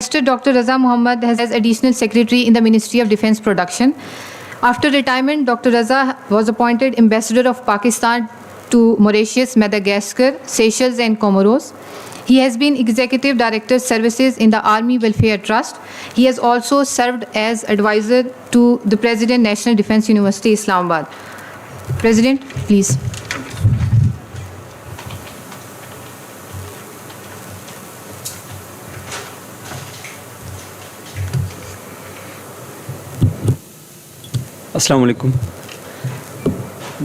invested Dr. Raza Muhammad as Additional Secretary in the Ministry of Defence Production. After retirement, Dr. Raza was appointed Ambassador of Pakistan to Mauritius, Madagascar, Seychelles and Comoros. He has been Executive Director Services in the Army Welfare Trust. He has also served as advisor to the President, National Defence University, Islamabad. President, please. Assalamu alaikum.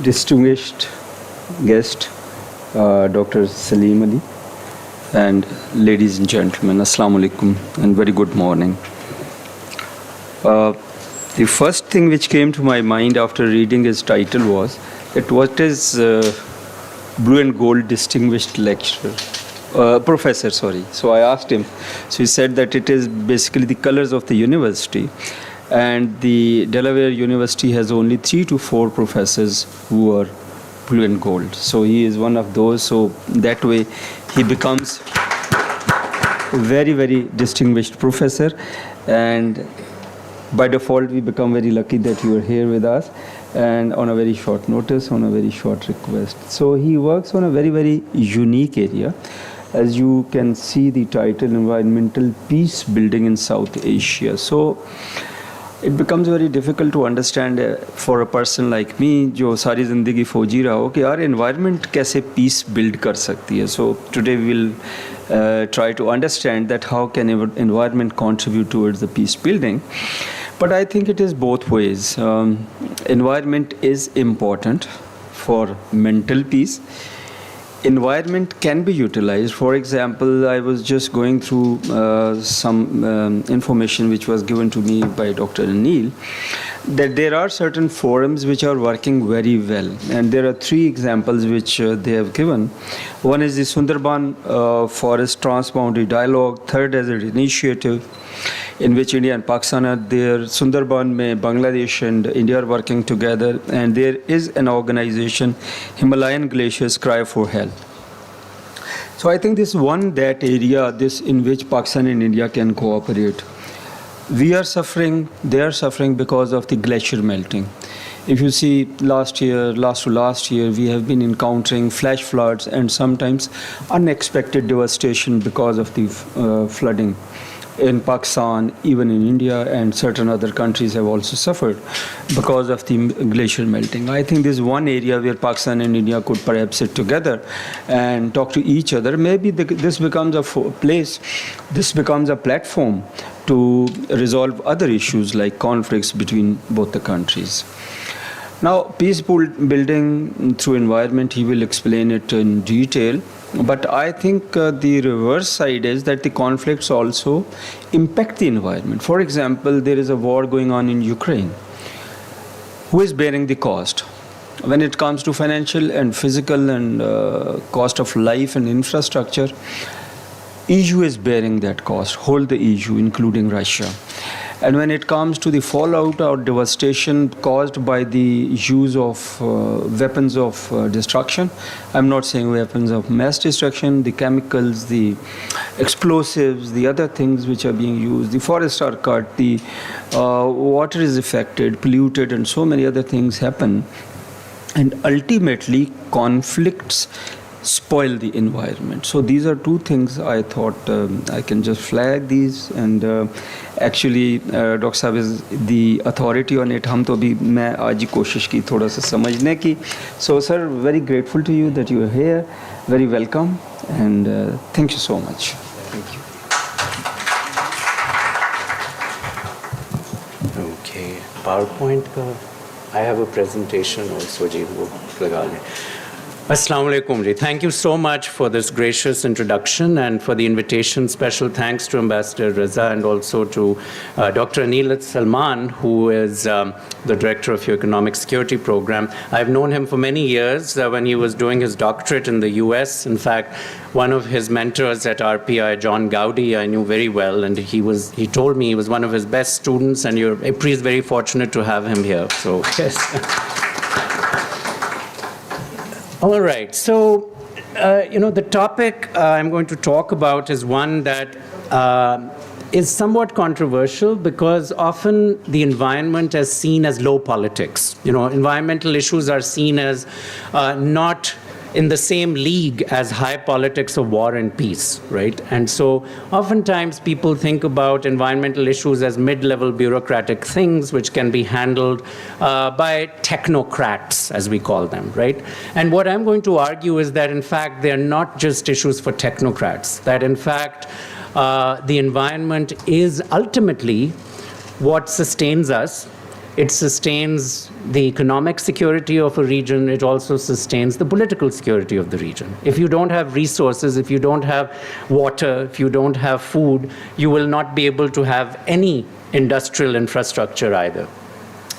Distinguished guest, Dr. Salim Ali, and ladies and gentlemen, Assalamu alaikum and very good morning. The first thing which came to my mind after reading his title was, what is blue and gold distinguished lecturer? Professor, sorry. So I asked him. So he said that it is basically the colors of the university. And the Delaware University has only 3 to 4 professors who are blue and gold. So he is one of those. So that way he becomes a very, very distinguished professor. And by default, we become very lucky that you are here with us and on a very short notice, on a very short request. So he works on a very, very unique area. As you can see the title, Environmental Peace Building in South Asia. So it becomes very difficult to understand for a person like me, जो सारी ज़िंदगी फौजी रहा हो, कि यार environment कैसे peace build कर सकती है. So today we will try to understand that how can environment contribute towards the peace building. But I think it is both ways. Environment is important for mental peace. Environment can be utilized. For example, I was just going through some information which was given to me by Dr. Anil, that there are certain forums which are working very well. And there are 3 examples which they have given. One is the Sundarban Forest Transboundary Dialogue. Third is an initiative in which India and Pakistan are there. Sundarban mein Bangladesh and India are working together. And there is an organization, Himalayan Glaciers Cry for Help. So I think this that area, this in which Pakistan and India can cooperate. We are suffering, they are suffering because of the glacier melting. If you see last to last year, we have been encountering flash floods and sometimes unexpected devastation because of the flooding. In Pakistan, even in India, and certain other countries have also suffered because of the glacier melting. I think this is one area where Pakistan and India could perhaps sit together and talk to each other. Maybe this becomes a place, this becomes a platform to resolve other issues like conflicts between both the countries. Now, peace building through environment, he will explain it in detail. But I think the reverse side is that the conflicts also impact the environment. For example, there is a war going on in Ukraine. Who is bearing the cost? When it comes to financial and physical and cost of life and infrastructure, EU is bearing that cost, whole the EU, including Russia. And when it comes to the fallout or devastation caused by the use of weapons of destruction, I'm not saying weapons of mass destruction, the chemicals, the explosives, the other things which are being used, the forests are cut, the water is affected, polluted, and so many other things happen. And ultimately, conflicts spoil the environment. So these are 2 things I thought I can just flag these. And actually, Dr. Saab is the authority on it. हम तो भी मैं आज ही कोशिश की थोड़ा सा समझने की. So sir, very grateful to you that you are here. Very welcome and thank you so much. Thank you. Okay, PowerPoint का I have a presentation also जी वो लगा लें. Assalamu alaikum ji. Thank you so much for this gracious introduction and for the invitation. Special thanks to Ambassador Raza and also to Dr. Anil Salman, who is the director of your economic security program. I've known him for many years when he was doing his doctorate in the US. In fact, one of his mentors at IPRI, John Gowdy, I knew very well, and he told me he was one of his best students, and your IPRI is very fortunate to have him here. So yes. All right, so the topic I'm going to talk about is one that is somewhat controversial because often the environment is seen as low politics. Environmental issues are seen as not in the same league as high politics of war and peace, right? And so oftentimes people think about environmental issues as mid-level bureaucratic things which can be handled by technocrats, as we call them, right? And what I'm going to argue is that, in fact, they're not just issues for technocrats, that, in fact, the environment is ultimately what sustains us. It sustains the economic security of a region. It also sustains the political security of the region. If you don't have resources, if you don't have water, if you don't have food, you will not be able to have any industrial infrastructure either.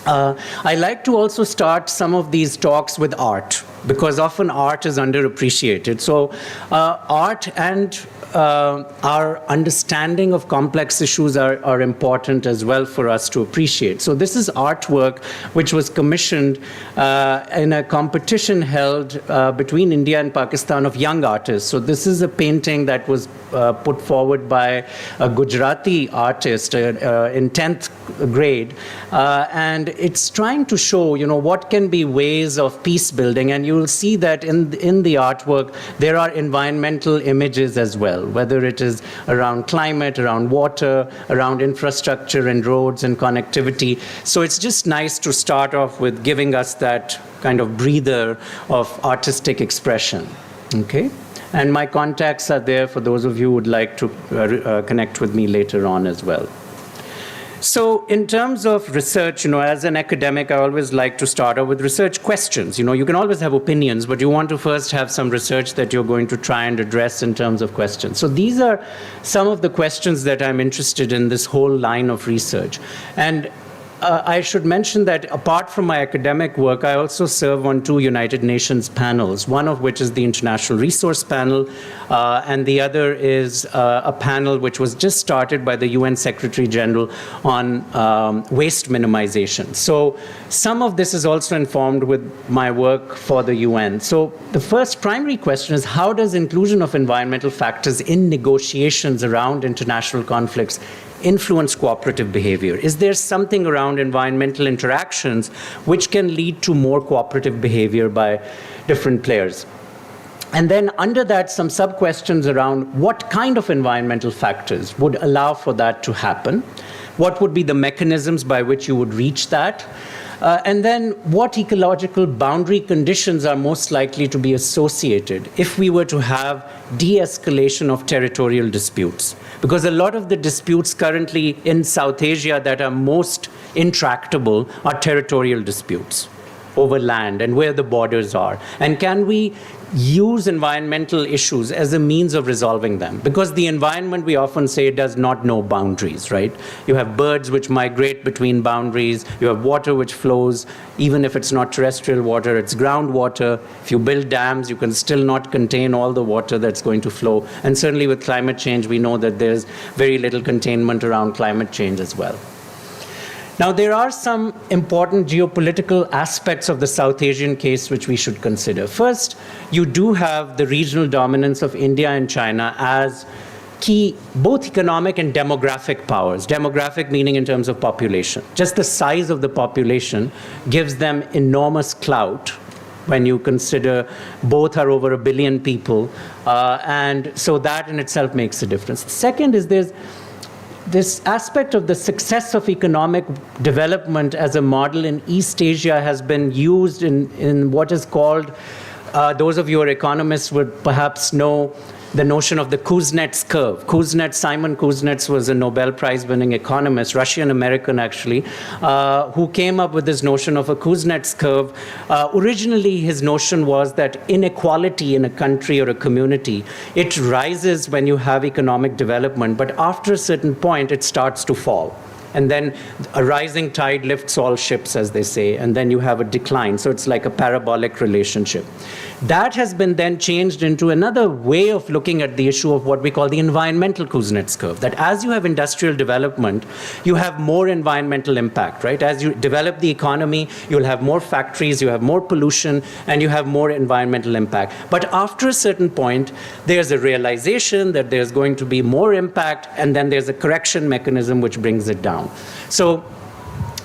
I like to also start some of these talks with art, because often art is underappreciated. So art and our understanding of complex issues are important as well for us to appreciate. So this is artwork which was commissioned in a competition held between India and Pakistan of young artists. So this is a painting that was put forward by a Gujarati artist in 10th grade. And it's trying to show, what can be ways of peace building. And you will see that in the artwork, there are environmental images as well, whether it is around climate, around water, around infrastructure and roads and connectivity. So it's just nice to start off with giving us that kind of breather of artistic expression, okay? And my contacts are there for those of you who would like to connect with me later on as well. So in terms of research, as an academic, I always like to start out with research questions. You can always have opinions, but you want to first have some research that you're going to try and address in terms of questions. So these are some of the questions that I'm interested in this whole line of research. And I should mention that apart from my academic work, I also serve on 2 United Nations panels, one of which is the International Resource Panel, and the other is a panel which was just started by the UN Secretary General on waste minimization. So some of this is also informed with my work for the UN. So the first primary question is, how does inclusion of environmental factors in negotiations around international conflicts influence cooperative behavior? Is there something around environmental interactions which can lead to more cooperative behavior by different players? And then under that, some sub-questions around what kind of environmental factors would allow for that to happen? What would be the mechanisms by which you would reach that? And then what ecological boundary conditions are most likely to be associated if we were to have de-escalation of territorial disputes? Because a lot of the disputes currently in South Asia that are most intractable are territorial disputes over land and where the borders are. And can we use environmental issues as a means of resolving them? Because the environment, we often say, does not know boundaries, right? You have birds which migrate between boundaries. You have water which flows, even if it's not terrestrial water, it's groundwater. If you build dams, you can still not contain all the water that's going to flow. And certainly with climate change, we know that there's very little containment around climate change as well. Now, there are some important geopolitical aspects of the South Asian case which we should consider. First, you do have the regional dominance of India and China as key, both economic and demographic powers. Demographic meaning in terms of population. Just the size of the population gives them enormous clout when you consider both are over 1 billion people. And so that in itself makes a difference. Second is there's this aspect of the success of economic development as a model in East Asia has been used in what is called, those of you who are economists would perhaps know the notion of the Kuznets curve. Simon Kuznets was a Nobel Prize-winning economist, Russian-American actually, who came up with this notion of a Kuznets curve. Originally, his notion was that inequality in a country or a community, it rises when you have economic development, but after a certain point, it starts to fall. and then a rising tide lifts all ships, as they say, and then you have a decline. So it's like a parabolic relationship. That has been then changed into another way of looking at the issue of what we call the environmental Kuznets curve, that as you have industrial development, you have more environmental impact, right? As you develop the economy, you'll have more factories, you have more pollution, and you have more environmental impact. But after a certain point, there's a realization that there's going to be more impact, and then there's a correction mechanism which brings it down. So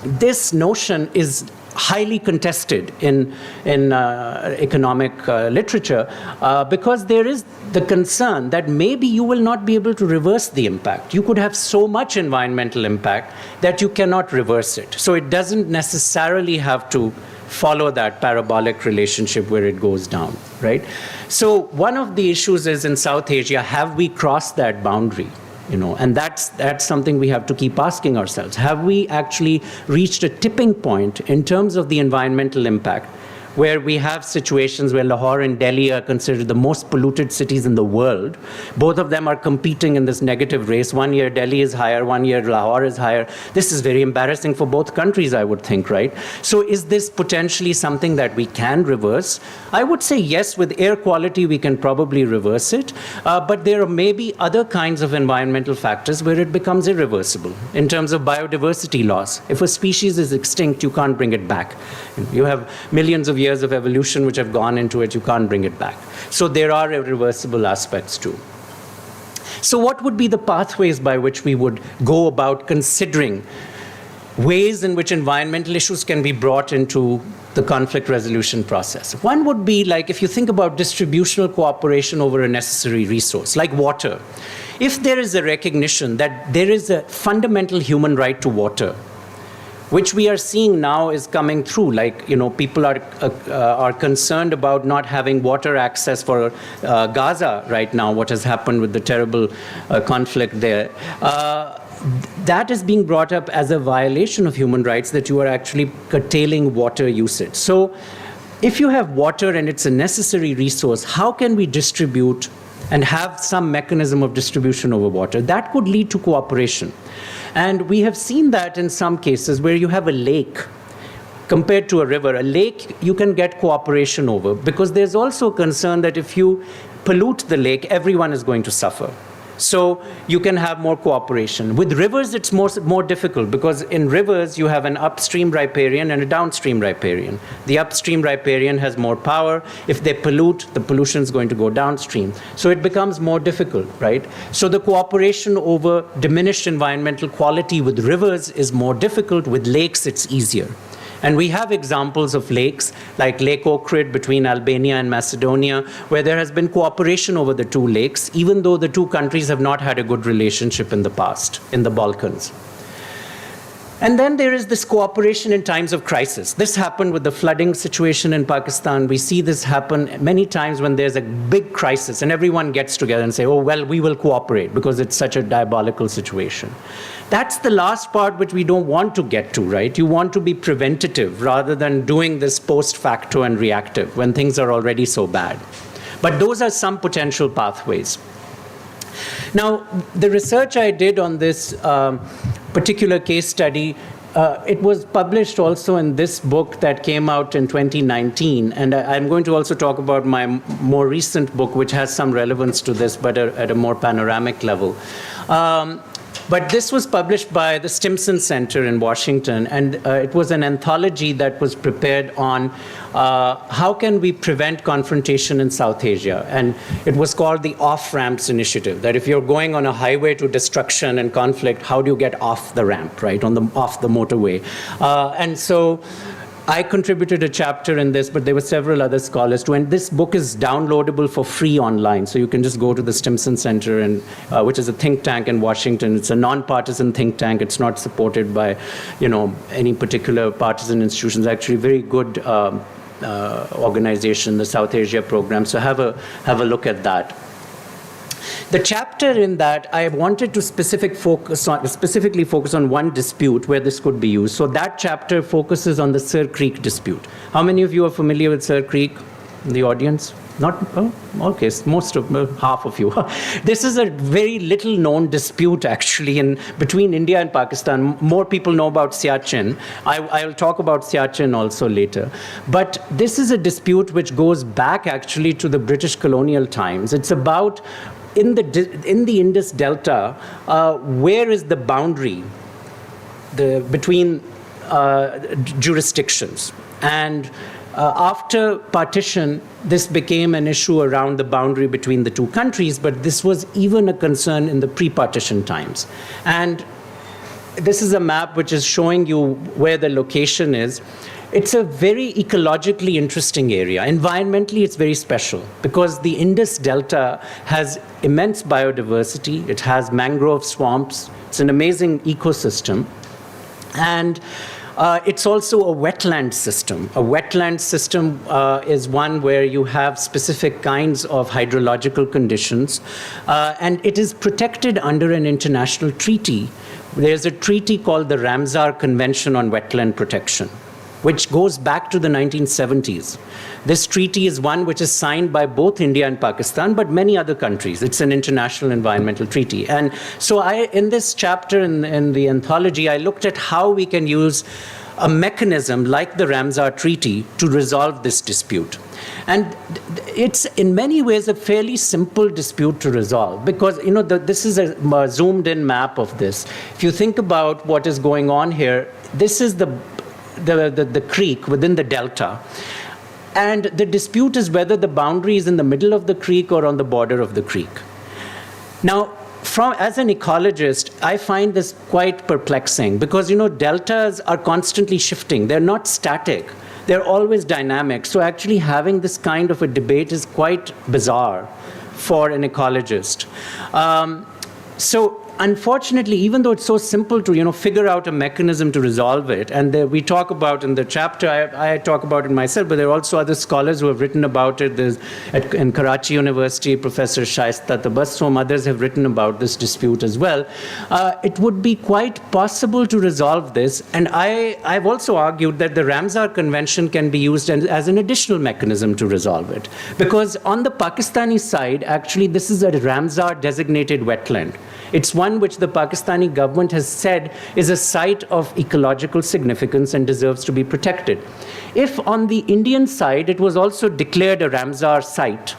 this notion is highly contested in economic literature because there is the concern that maybe you will not be able to reverse the impact. You could have so much environmental impact that you cannot reverse it. So it doesn't necessarily have to follow that parabolic relationship where it goes down, right? So one of the issues is in South Asia, have we crossed that boundary? And that's something we have to keep asking ourselves. Have we actually reached a tipping point in terms of the environmental impact, where we have situations where Lahore and Delhi are considered the most polluted cities in the world? Both of them are competing in this negative race. One year Delhi is higher, one year Lahore is higher. This is very embarrassing for both countries, I would think, right? So is this potentially something that we can reverse? I would say yes, with air quality we can probably reverse it, but there are maybe other kinds of environmental factors where it becomes irreversible. In terms of biodiversity loss, if a species is extinct, you can't bring it back. You have millions of years of evolution which have gone into it, you can't bring it back. So there are irreversible aspects too. So what would be the pathways by which we would go about considering ways in which environmental issues can be brought into the conflict resolution process? One would be, like, if you think about distributional cooperation over a necessary resource, like water. If there is a recognition that there is a fundamental human right to water, which we are seeing now is coming through, like, people are concerned about not having water access for Gaza right now, what has happened with the terrible conflict there. That is being brought up as a violation of human rights, that you are actually curtailing water usage. So if you have water and it's a necessary resource, how can we distribute and have some mechanism of distribution over water? That could lead to cooperation. And we have seen that in some cases where you have a lake compared to a river. A lake you can get cooperation over, because there's also a concern that if you pollute the lake, everyone is going to suffer. So you can have more cooperation. With rivers, it's more difficult, because in rivers, you have an upstream riparian and a downstream riparian. The upstream riparian has more power. If they pollute, the pollution is going to go downstream. So it becomes more difficult, right? So the cooperation over diminished environmental quality with rivers is more difficult. With lakes, it's easier. And we have examples of lakes, like Lake Ohrid between Albania and Macedonia, where there has been cooperation over the two lakes, even though the two countries have not had a good relationship in the past, in the Balkans. And then there is this cooperation in times of crisis. This happened with the flooding situation in Pakistan. We see this happen many times when there's a big crisis and everyone gets together and say, oh, well, we will cooperate because it's such a diabolical situation. That's the last part which we don't want to get to, right? You want to be preventative rather than doing this post facto and reactive when things are already so bad. But those are some potential pathways. Now, the research I did on this particular case study, it was published also in this book that came out in 2019. And I'm going to also talk about my more recent book, which has some relevance to this, but at a more panoramic level. But this was published by the Stimson Center in Washington, and it was an anthology that was prepared on how can we prevent confrontation in South Asia. And it was called the Off-Ramps Initiative, that if you're going on a highway to destruction and conflict, how do you get off the ramp, right, off the motorway? And so I contributed a chapter in this, but there were several other scholars too. And this book is downloadable for free online. So you can just go to the Stimson Center, and which is a think tank in Washington. It's a nonpartisan think tank. It's not supported by, any particular partisan institutions. Actually, very good organization, the South Asia program. So have a look at that. The chapter in that, I wanted to specifically focus on one dispute where this could be used. So that chapter focuses on the Sir Creek dispute. How many of you are familiar with Sir Creek in the audience? Not, oh, okay, most of, half of you. This is a very little known dispute actually between India and Pakistan. More people know about Siachen. I will talk about Siachen also later. But this is a dispute which goes back actually to the British colonial times. It's about, in the Indus Delta, where is the boundary between jurisdictions? And after partition, this became an issue around the boundary between the two countries, but this was even a concern in the pre-partition times. And this is a map which is showing you where the location is. It's a very ecologically interesting area. Environmentally, it's very special because the Indus Delta has immense biodiversity. It has mangrove swamps. It's an amazing ecosystem. And it's also a wetland system. A wetland system is one where you have specific kinds of hydrological conditions, and it is protected under an international treaty. There's a treaty called the Ramsar Convention on Wetland Protection, which goes back to the 1970s. This treaty is one which is signed by both India and Pakistan, but many other countries. It's an international environmental treaty. And so in this chapter in the anthology, I looked at how we can use a mechanism like the Ramsar Treaty to resolve this dispute. And it's in many ways a fairly simple dispute to resolve because, this is a zoomed in map of this. If you think about what is going on here, this is the creek within the delta. And the dispute is whether the boundary is in the middle of the creek or on the border of the creek. Now, as an ecologist, I find this quite perplexing because, deltas are constantly shifting. They're not static. They're always dynamic. So actually having this kind of a debate is quite bizarre for an ecologist. So unfortunately, even though it's so simple to, figure out a mechanism to resolve it, and we talk about in the chapter, I talk about it myself, but there are also other scholars who have written about it. In Karachi University, Professor Shaista Tabassum, others have written about this dispute as well. It would be quite possible to resolve this, and I've also argued that the Ramsar Convention can be used as an additional mechanism to resolve it. Because on the Pakistani side, actually, this is a Ramsar designated wetland. It's one which the Pakistani government has said is a site of ecological significance and deserves to be protected. If on the Indian side it was also declared a Ramsar site,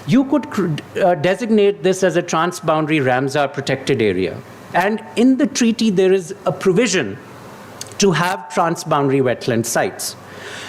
you could designate this as a transboundary Ramsar protected area. And in the treaty there is a provision to have transboundary wetland sites.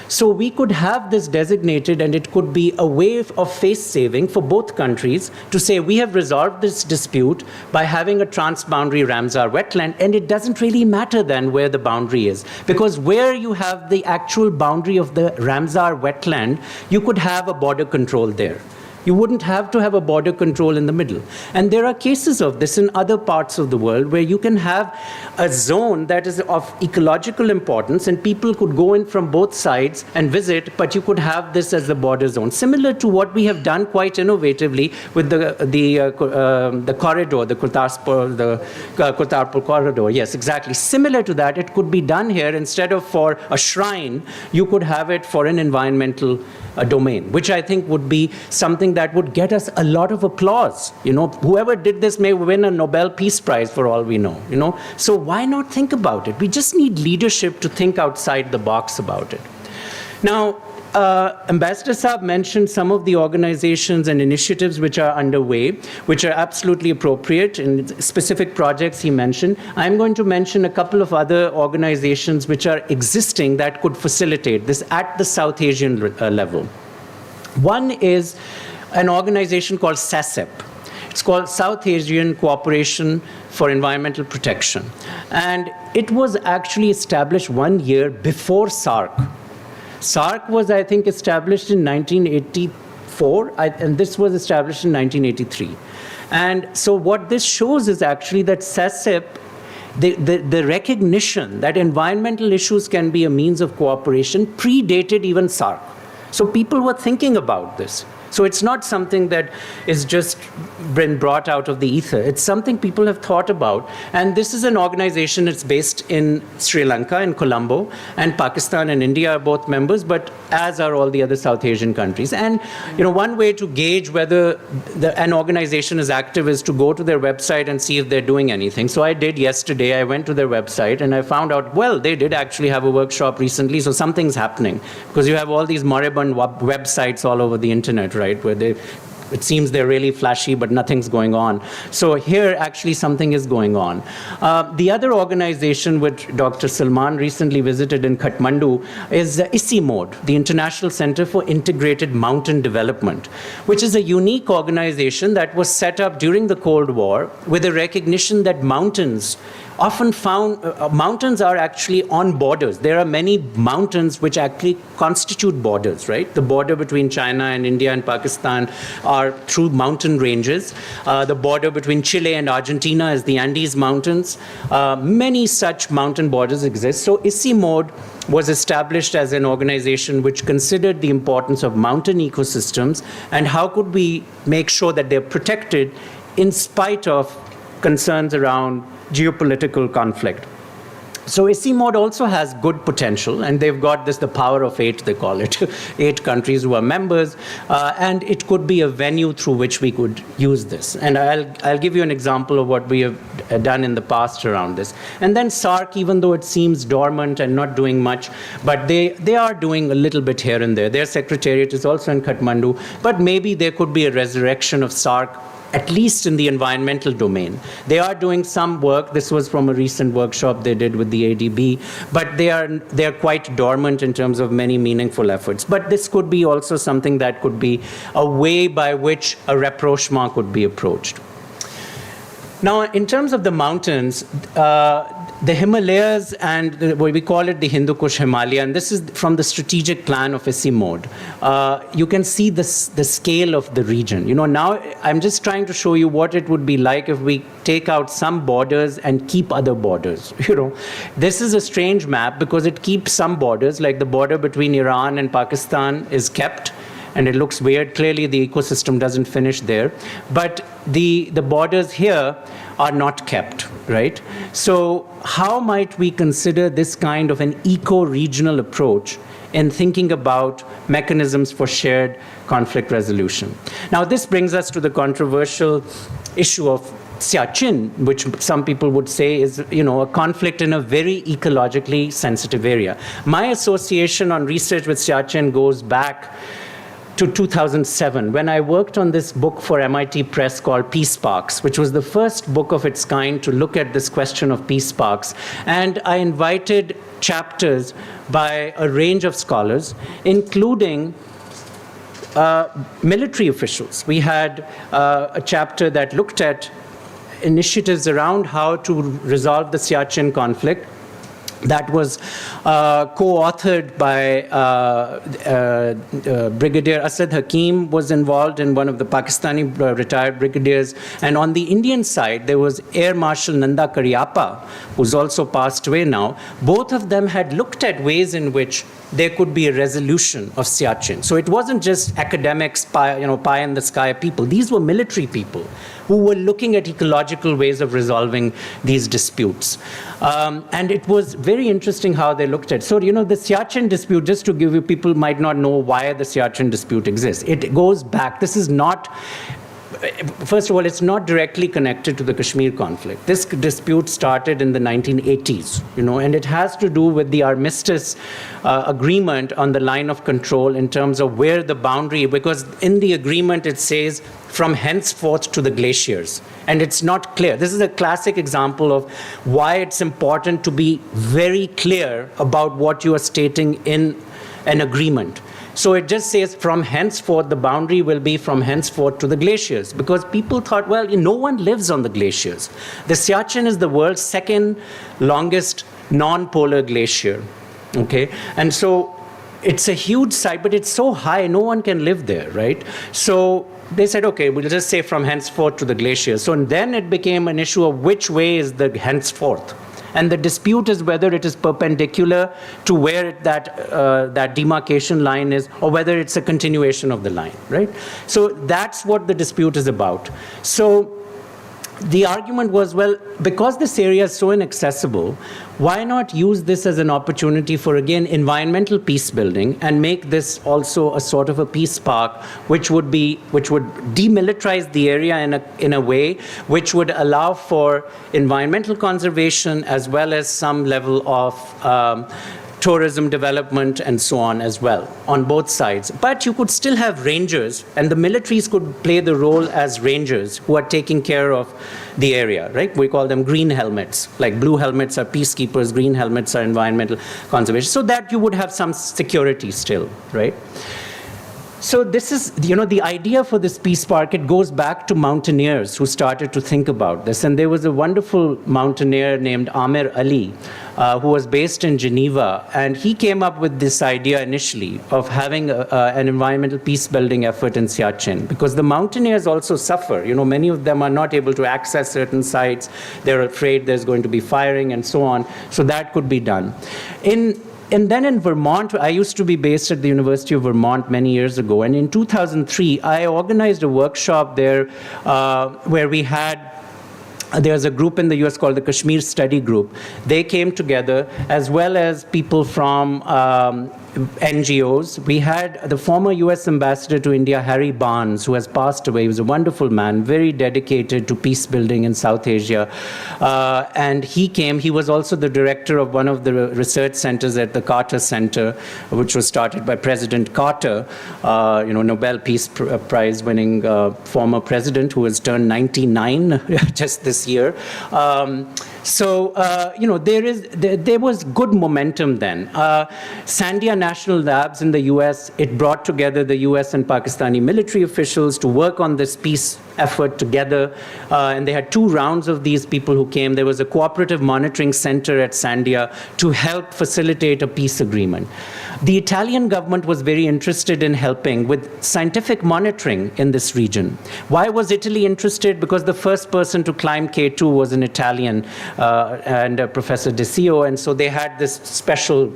So we could have this designated, and it could be a way of face saving for both countries to say we have resolved this dispute by having a transboundary Ramsar wetland, and it doesn't really matter then where the boundary is, because where you have the actual boundary of the Ramsar wetland, you could have a border control there. You wouldn't have to have a border control in the middle. And there are cases of this in other parts of the world where you can have a zone that is of ecological importance and people could go in from both sides and visit, but you could have this as the border zone. Similar to what we have done quite innovatively with the corridor, the Kartarpur corridor. Yes, exactly. Similar to that, it could be done here. Instead of for a shrine, you could have it for an environmental domain, which I think would be something that would get us a lot of applause. Whoever did this may win a Nobel Peace Prize for all we know. So why not think about it? We just need leadership to think outside the box about it. Now, Ambassador Saab mentioned some of the organizations and initiatives which are underway, which are absolutely appropriate in specific projects he mentioned. I'm going to mention a couple of other organizations which are existing that could facilitate this at the South Asian level. One is an organization called SASEP. It's called South Asian Cooperation for Environmental Protection. And it was actually established 1 year before SAARC. SAARC was, I think, established in 1984, and this was established in 1983. And so what this shows is actually that SASEP, the recognition that environmental issues can be a means of cooperation predated even SAARC. So people were thinking about this. So it's not something that is just been brought out of the ether. It's something people have thought about. And this is an organization that's based in Sri Lanka, in Colombo, and Pakistan and India are both members, but as are all the other South Asian countries. And one way to gauge whether an organization is active is to go to their website and see if they're doing anything. So I did yesterday. I went to their website and I found out, well, they did actually have a workshop recently, so something's happening. Because you have all these moribund websites all over the internet, right, where it seems they're really flashy, but nothing's going on. So here, actually, something is going on. The other organization which Dr. Salman recently visited in Kathmandu is ICIMOD, the International Center for Integrated Mountain Development, which is a unique organization that was set up during the Cold War with a recognition that mountains are actually on borders. There are many mountains which actually constitute borders, right? The border between China and India and Pakistan are through mountain ranges. The border between Chile and Argentina is the Andes Mountains. Many such mountain borders exist. So ICIMOD was established as an organization which considered the importance of mountain ecosystems and how could we make sure that they're protected in spite of concerns around geopolitical conflict. So ICIMOD also has good potential, and they've got the power of 8, they call it, 8 countries who are members, and it could be a venue through which we could use this. And I'll give you an example of what we have done in the past around this. And then SAARC, even though it seems dormant and not doing much, but they are doing a little bit here and there. Their secretariat is also in Kathmandu, but maybe there could be a resurrection of SAARC, at least in the environmental domain. They are doing some work. This was from a recent workshop they did with the ADB, but they are quite dormant in terms of many meaningful efforts. But this could be also something that could be a way by which a rapprochement could be approached. Now, in terms of the mountains, the Himalayas and we call it the Hindu Kush Himalaya, and this is from the strategic plan of ICIMOD. You can see the scale of the region. Now I'm just trying to show you what it would be like if we take out some borders and keep other borders. This is a strange map because it keeps some borders, like the border between Iran and Pakistan is kept. And it looks weird. Clearly, the ecosystem doesn't finish there. But the borders here are not kept, right? So how might we consider this kind of an eco-regional approach in thinking about mechanisms for shared conflict resolution? Now, this brings us to the controversial issue of Siachen, which some people would say is, a conflict in a very ecologically sensitive area. My association on research with Siachen goes back to 2007, when I worked on this book for MIT Press called Peace Parks, which was the first book of its kind to look at this question of peace parks. And I invited chapters by a range of scholars, including military officials. We had a chapter that looked at initiatives around how to resolve the Siachen conflict. That was co-authored by Brigadier Asad Hakim was involved in one of the Pakistani retired brigadiers. And on the Indian side, there was Air Marshal Nanda Karyappa, who's also passed away now. Both of them had looked at ways in which there could be a resolution of Siachen. So it wasn't just academics, pie in the sky people. These were military people who were looking at ecological ways of resolving these disputes. And it was very interesting how they looked at. So, the Siachen dispute, just to give you, people might not know why the Siachen dispute exists. It goes back. This is not, first of all, it's not directly connected to the Kashmir conflict. This dispute started in the 1980s, and it has to do with the armistice agreement on the line of control in terms of where the boundary, because in the agreement it says from henceforth to the glaciers, and it's not clear. This is a classic example of why it's important to be very clear about what you are stating in an agreement. So it just says from henceforth, the boundary will be from henceforth to the glaciers, because people thought, well, no one lives on the glaciers. The Siachen is the world's second longest non-polar glacier, okay? And so it's a huge site, but it's so high, no one can live there, right? So they said, okay, we'll just say from henceforth to the glaciers. So then it became an issue of which way is the henceforth. And the dispute is whether it is perpendicular to where that demarcation line is, or whether it's a continuation of the line, right? So that's what the dispute is about. So the argument was, well, because this area is so inaccessible, why not use this as an opportunity for, again, environmental peace building and make this also a sort of a peace park, which would demilitarize the area in a way which would allow for environmental conservation as well as some level of tourism development and so on as well, on both sides. But you could still have rangers, and the militaries could play the role as rangers who are taking care of the area, right? We call them green helmets. Like blue helmets are peacekeepers, green helmets are environmental conservation, so that you would have some security still, right? So this is, the idea for this peace park, it goes back to mountaineers who started to think about this. And there was a wonderful mountaineer named Amir Ali, who was based in Geneva. And he came up with this idea initially of having an environmental peace building effort in Siachen, because the mountaineers also suffer. Many of them are not able to access certain sites. They're afraid there's going to be firing and so on. So that could be done. And then in Vermont, I used to be based at the University of Vermont many years ago. And in 2003, I organized a workshop there where we had, there's a group in the US called the Kashmir Study Group. They came together, as well as people from NGOs. We had the former US Ambassador to India, Harry Barnes, who has passed away. He was a wonderful man, very dedicated to peace building in South Asia. And he came. He was also the director of one of the research centers at the Carter Center, which was started by President Carter, Nobel Peace Prize winning former president who has turned 99 just this year. There was good momentum then. Sandia National Labs in the US, it brought together the US and Pakistani military officials to work on this peace effort together. And they had 2 rounds of these people who came. There was a cooperative monitoring center at Sandia to help facilitate a peace agreement. The Italian government was very interested in helping with scientific monitoring in this region. Why was Italy interested? Because the first person to climb K2 was an Italian, and Professor Desio, and so they had this special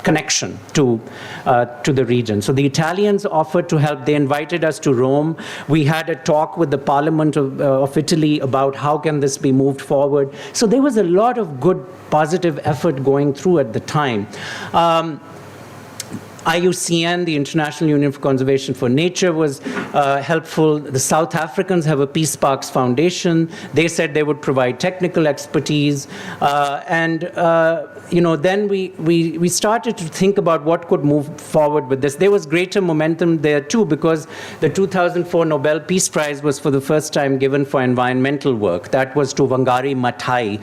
connection to the region. So the Italians offered to help. They invited us to Rome. We had a talk with the Parliament of Italy about how can this be moved forward. So there was a lot of good, positive effort going through at the time. IUCN, the International Union for Conservation for Nature, was helpful. The South Africans have a Peace Parks Foundation. They said they would provide technical expertise. Then we started to think about what could move forward with this. There was greater momentum there too, because the 2004 Nobel Peace Prize was for the first time given for environmental work. That was to Wangari Maathai,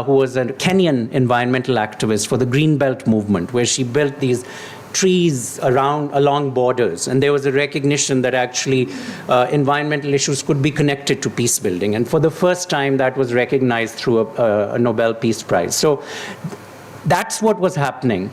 who was a Kenyan environmental activist for the Green Belt movement, where she built these trees along borders, and there was a recognition that actually environmental issues could be connected to peace building, and for the first time that was recognized through a Nobel Peace Prize. So that's what was happening.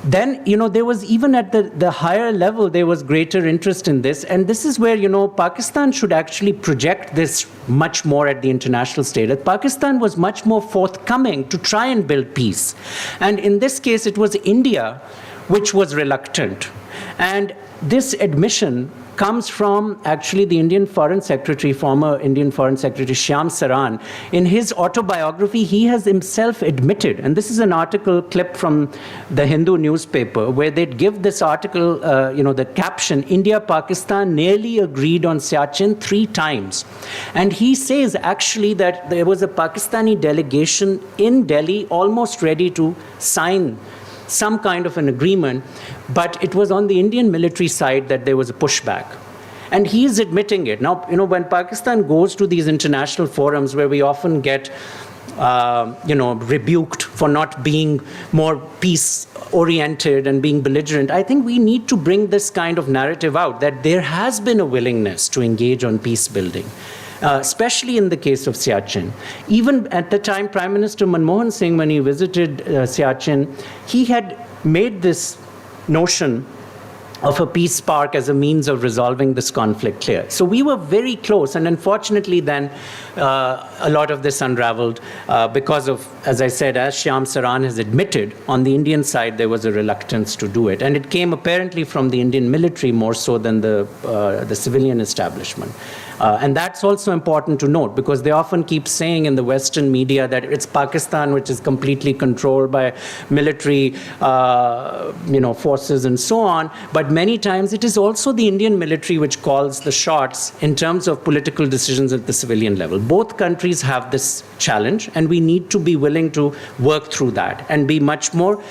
Then, there was, even at the higher level, there was greater interest in this, and this is where, Pakistan should actually project this much more at the international stage. That Pakistan was much more forthcoming to try and build peace, and in this case it was India which was reluctant. And this admission comes from actually the Indian Foreign Secretary, former Indian Foreign Secretary Shyam Saran. In his autobiography, he has himself admitted, and this is an article clipped from the Hindu newspaper, where they'd give this article, the caption, India-Pakistan nearly agreed on Siachen 3 times. And he says actually that there was a Pakistani delegation in Delhi almost ready to sign some kind of an agreement, but it was on the Indian military side that there was a pushback. And he is admitting it. Now, when Pakistan goes to these international forums where we often get rebuked for not being more peace-oriented and being belligerent, I think we need to bring this kind of narrative out, that there has been a willingness to engage on peace building. Especially in the case of Siachen. Even at the time, Prime Minister Manmohan Singh, when he visited Siachen, he had made this notion of a peace spark as a means of resolving this conflict clear. So we were very close, and unfortunately then a lot of this unraveled because of, as I said, as Shyam Saran has admitted, on the Indian side there was a reluctance to do it, and it came apparently from the Indian military more so than the civilian establishment. And that's also important to note, because they often keep saying in the Western media that it's Pakistan which is completely controlled by military forces and so on. But many times it is also the Indian military which calls the shots in terms of political decisions at the civilian level. Both countries have this challenge, and we need to be willing to work through that and be much more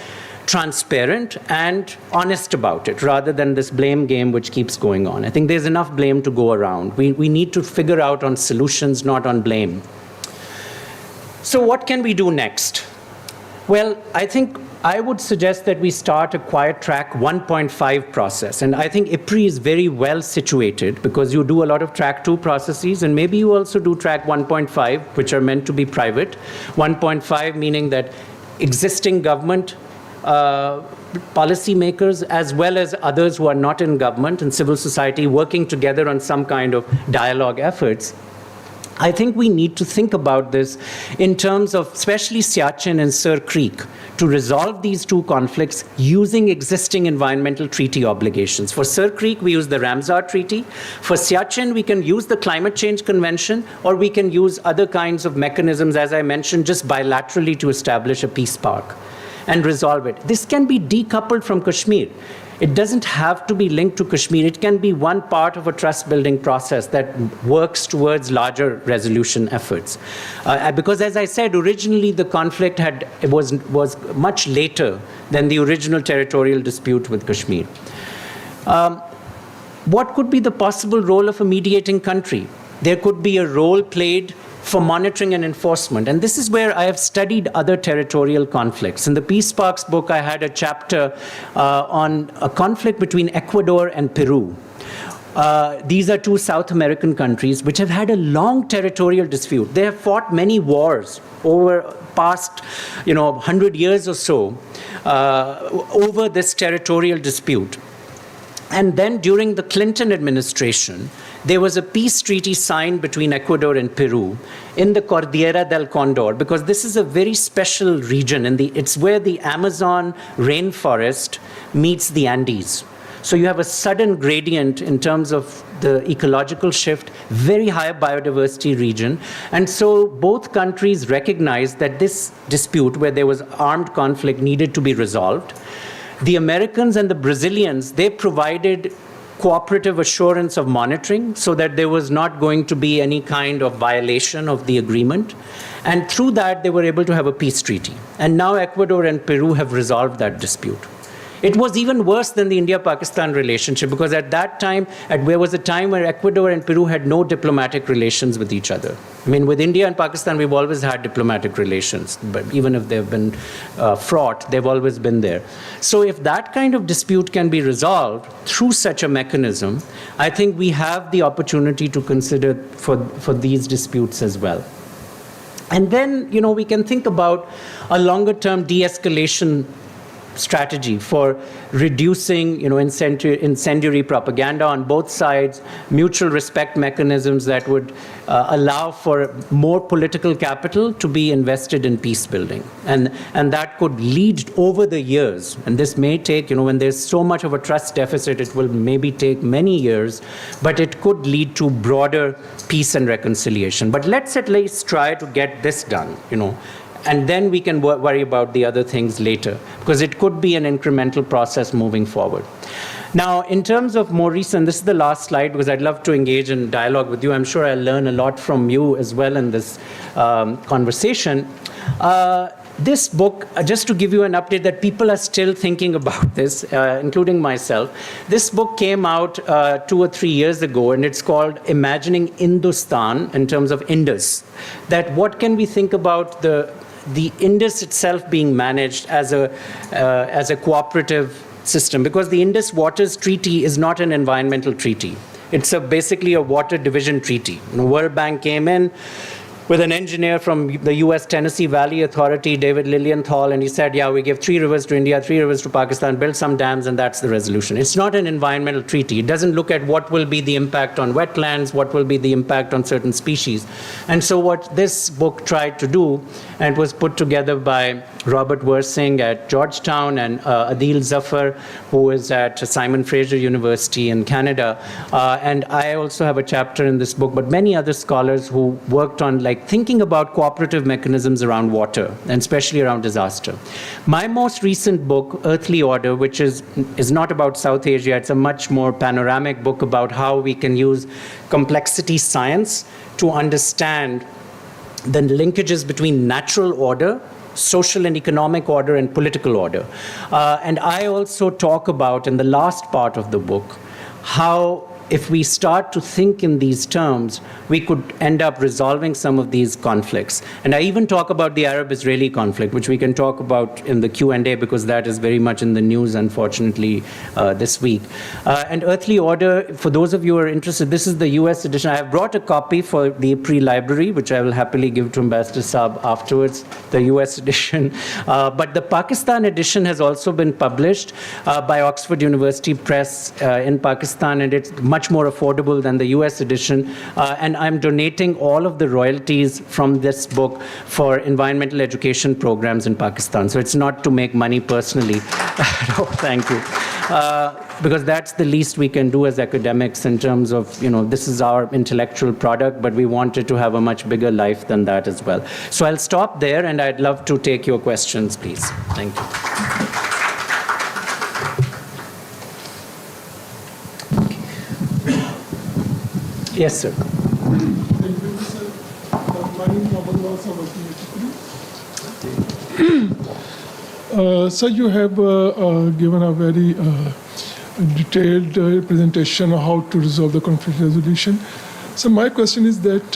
transparent and honest about it, rather than this blame game which keeps going on. I think there's enough blame to go around. We need to figure out on solutions, not on blame. So what can we do next? Well, I think I would suggest that we start a quiet track 1.5 process. And I think IPRI is very well situated, because you do a lot of track 2 processes, and maybe you also do track 1.5, which are meant to be private. 1.5 meaning that existing government policymakers, as well as others who are not in government and civil society, working together on some kind of dialogue efforts. I think we need to think about this in terms of especially Siachen and Sir Creek, to resolve these two conflicts using existing environmental treaty obligations. For Sir Creek, we use the Ramsar Treaty. For Siachen, we can use the Climate Change Convention, or we can use other kinds of mechanisms, as I mentioned, just bilaterally to establish a peace park and resolve it. This can be decoupled from Kashmir. It doesn't have to be linked to Kashmir. It can be one part of a trust-building process that works towards larger resolution efforts. Because, as I said, originally the conflict was much later than the original territorial dispute with Kashmir. What could be the possible role of a mediating country? There could be a role played for monitoring and enforcement. And this is where I have studied other territorial conflicts. In the Peace Sparks book, I had a chapter on a conflict between Ecuador and Peru. These are two South American countries which have had a long territorial dispute. They have fought many wars over past 100 years or so over this territorial dispute. And then during the Clinton administration, there was a peace treaty signed between Ecuador and Peru in the Cordillera del Condor, because this is a very special region. It's where the Amazon rainforest meets the Andes. So you have a sudden gradient in terms of the ecological shift, very high biodiversity region. And so both countries recognized that this dispute, where there was armed conflict, needed to be resolved. The Americans and the Brazilians, they provided cooperative assurance of monitoring so that there was not going to be any kind of violation of the agreement. And through that, they were able to have a peace treaty. And now Ecuador and Peru have resolved that dispute. It was even worse than the India-Pakistan relationship, because at that time, there was a time where Ecuador and Peru had no diplomatic relations with each other. I mean, with India and Pakistan, we've always had diplomatic relations, but even if they've been fraught, they've always been there. So if that kind of dispute can be resolved through such a mechanism, I think we have the opportunity to consider for these disputes as well. And then, we can think about a longer-term de-escalation strategy for reducing, incendiary propaganda on both sides, mutual respect mechanisms that would allow for more political capital to be invested in peace building. And that could lead over the years, and this may take, when there's so much of a trust deficit, it will maybe take many years, but it could lead to broader peace and reconciliation. But let's at least try to get this done, and then we can worry about the other things later, because it could be an incremental process moving forward. Now, in terms of more recent, this is the last slide, because I'd love to engage in dialogue with you. I'm sure I'll learn a lot from you as well in this conversation. This book, just to give you an update that people are still thinking about this, including myself, this book came out 2 or 3 years ago, and it's called Imagining Hindustan in terms of Indus. That what can we think about the Indus itself being managed as a cooperative system, because the Indus Waters Treaty is not an environmental treaty. It's basically a water division treaty. The World Bank came in, with an engineer from the US Tennessee Valley Authority, David Lilienthal, and he said, yeah, we give 3 rivers to India, 3 rivers to Pakistan, build some dams, and that's the resolution. It's not an environmental treaty. It doesn't look at what will be the impact on wetlands, what will be the impact on certain species. And so what this book tried to do, and it was put together by Robert Wersing at Georgetown and Adil Zafar, who is at Simon Fraser University in Canada. And I also have a chapter in this book, but many other scholars who worked on thinking about cooperative mechanisms around water, and especially around disaster. My most recent book, Earthly Order, which is not about South Asia, it's a much more panoramic book about how we can use complexity science to understand the linkages between natural order, social and economic order, and political order. And I also talk about, in the last part of the book, how if we start to think in these terms, we could end up resolving some of these conflicts. And I even talk about the Arab-Israeli conflict, which we can talk about in the Q&A because that is very much in the news, unfortunately, this week. And Earthly Order, for those of you who are interested, this is the US edition. I have brought a copy for the IPRI library, which I will happily give to Ambassador Saab afterwards, the US edition. But the Pakistan edition has also been published by Oxford University Press in Pakistan, and it's much more affordable than the US edition. And I'm donating all of the royalties from this book for environmental education programs in Pakistan. So it's not to make money personally. No, thank you. Because that's the least we can do as academics in terms of, this is our intellectual product, but we want it to have a much bigger life than that as well. So I'll stop there, and I'd love to take your questions, please. Thank you. Yes, sir. So you have given a very detailed presentation of how to resolve the conflict resolution. So my question is that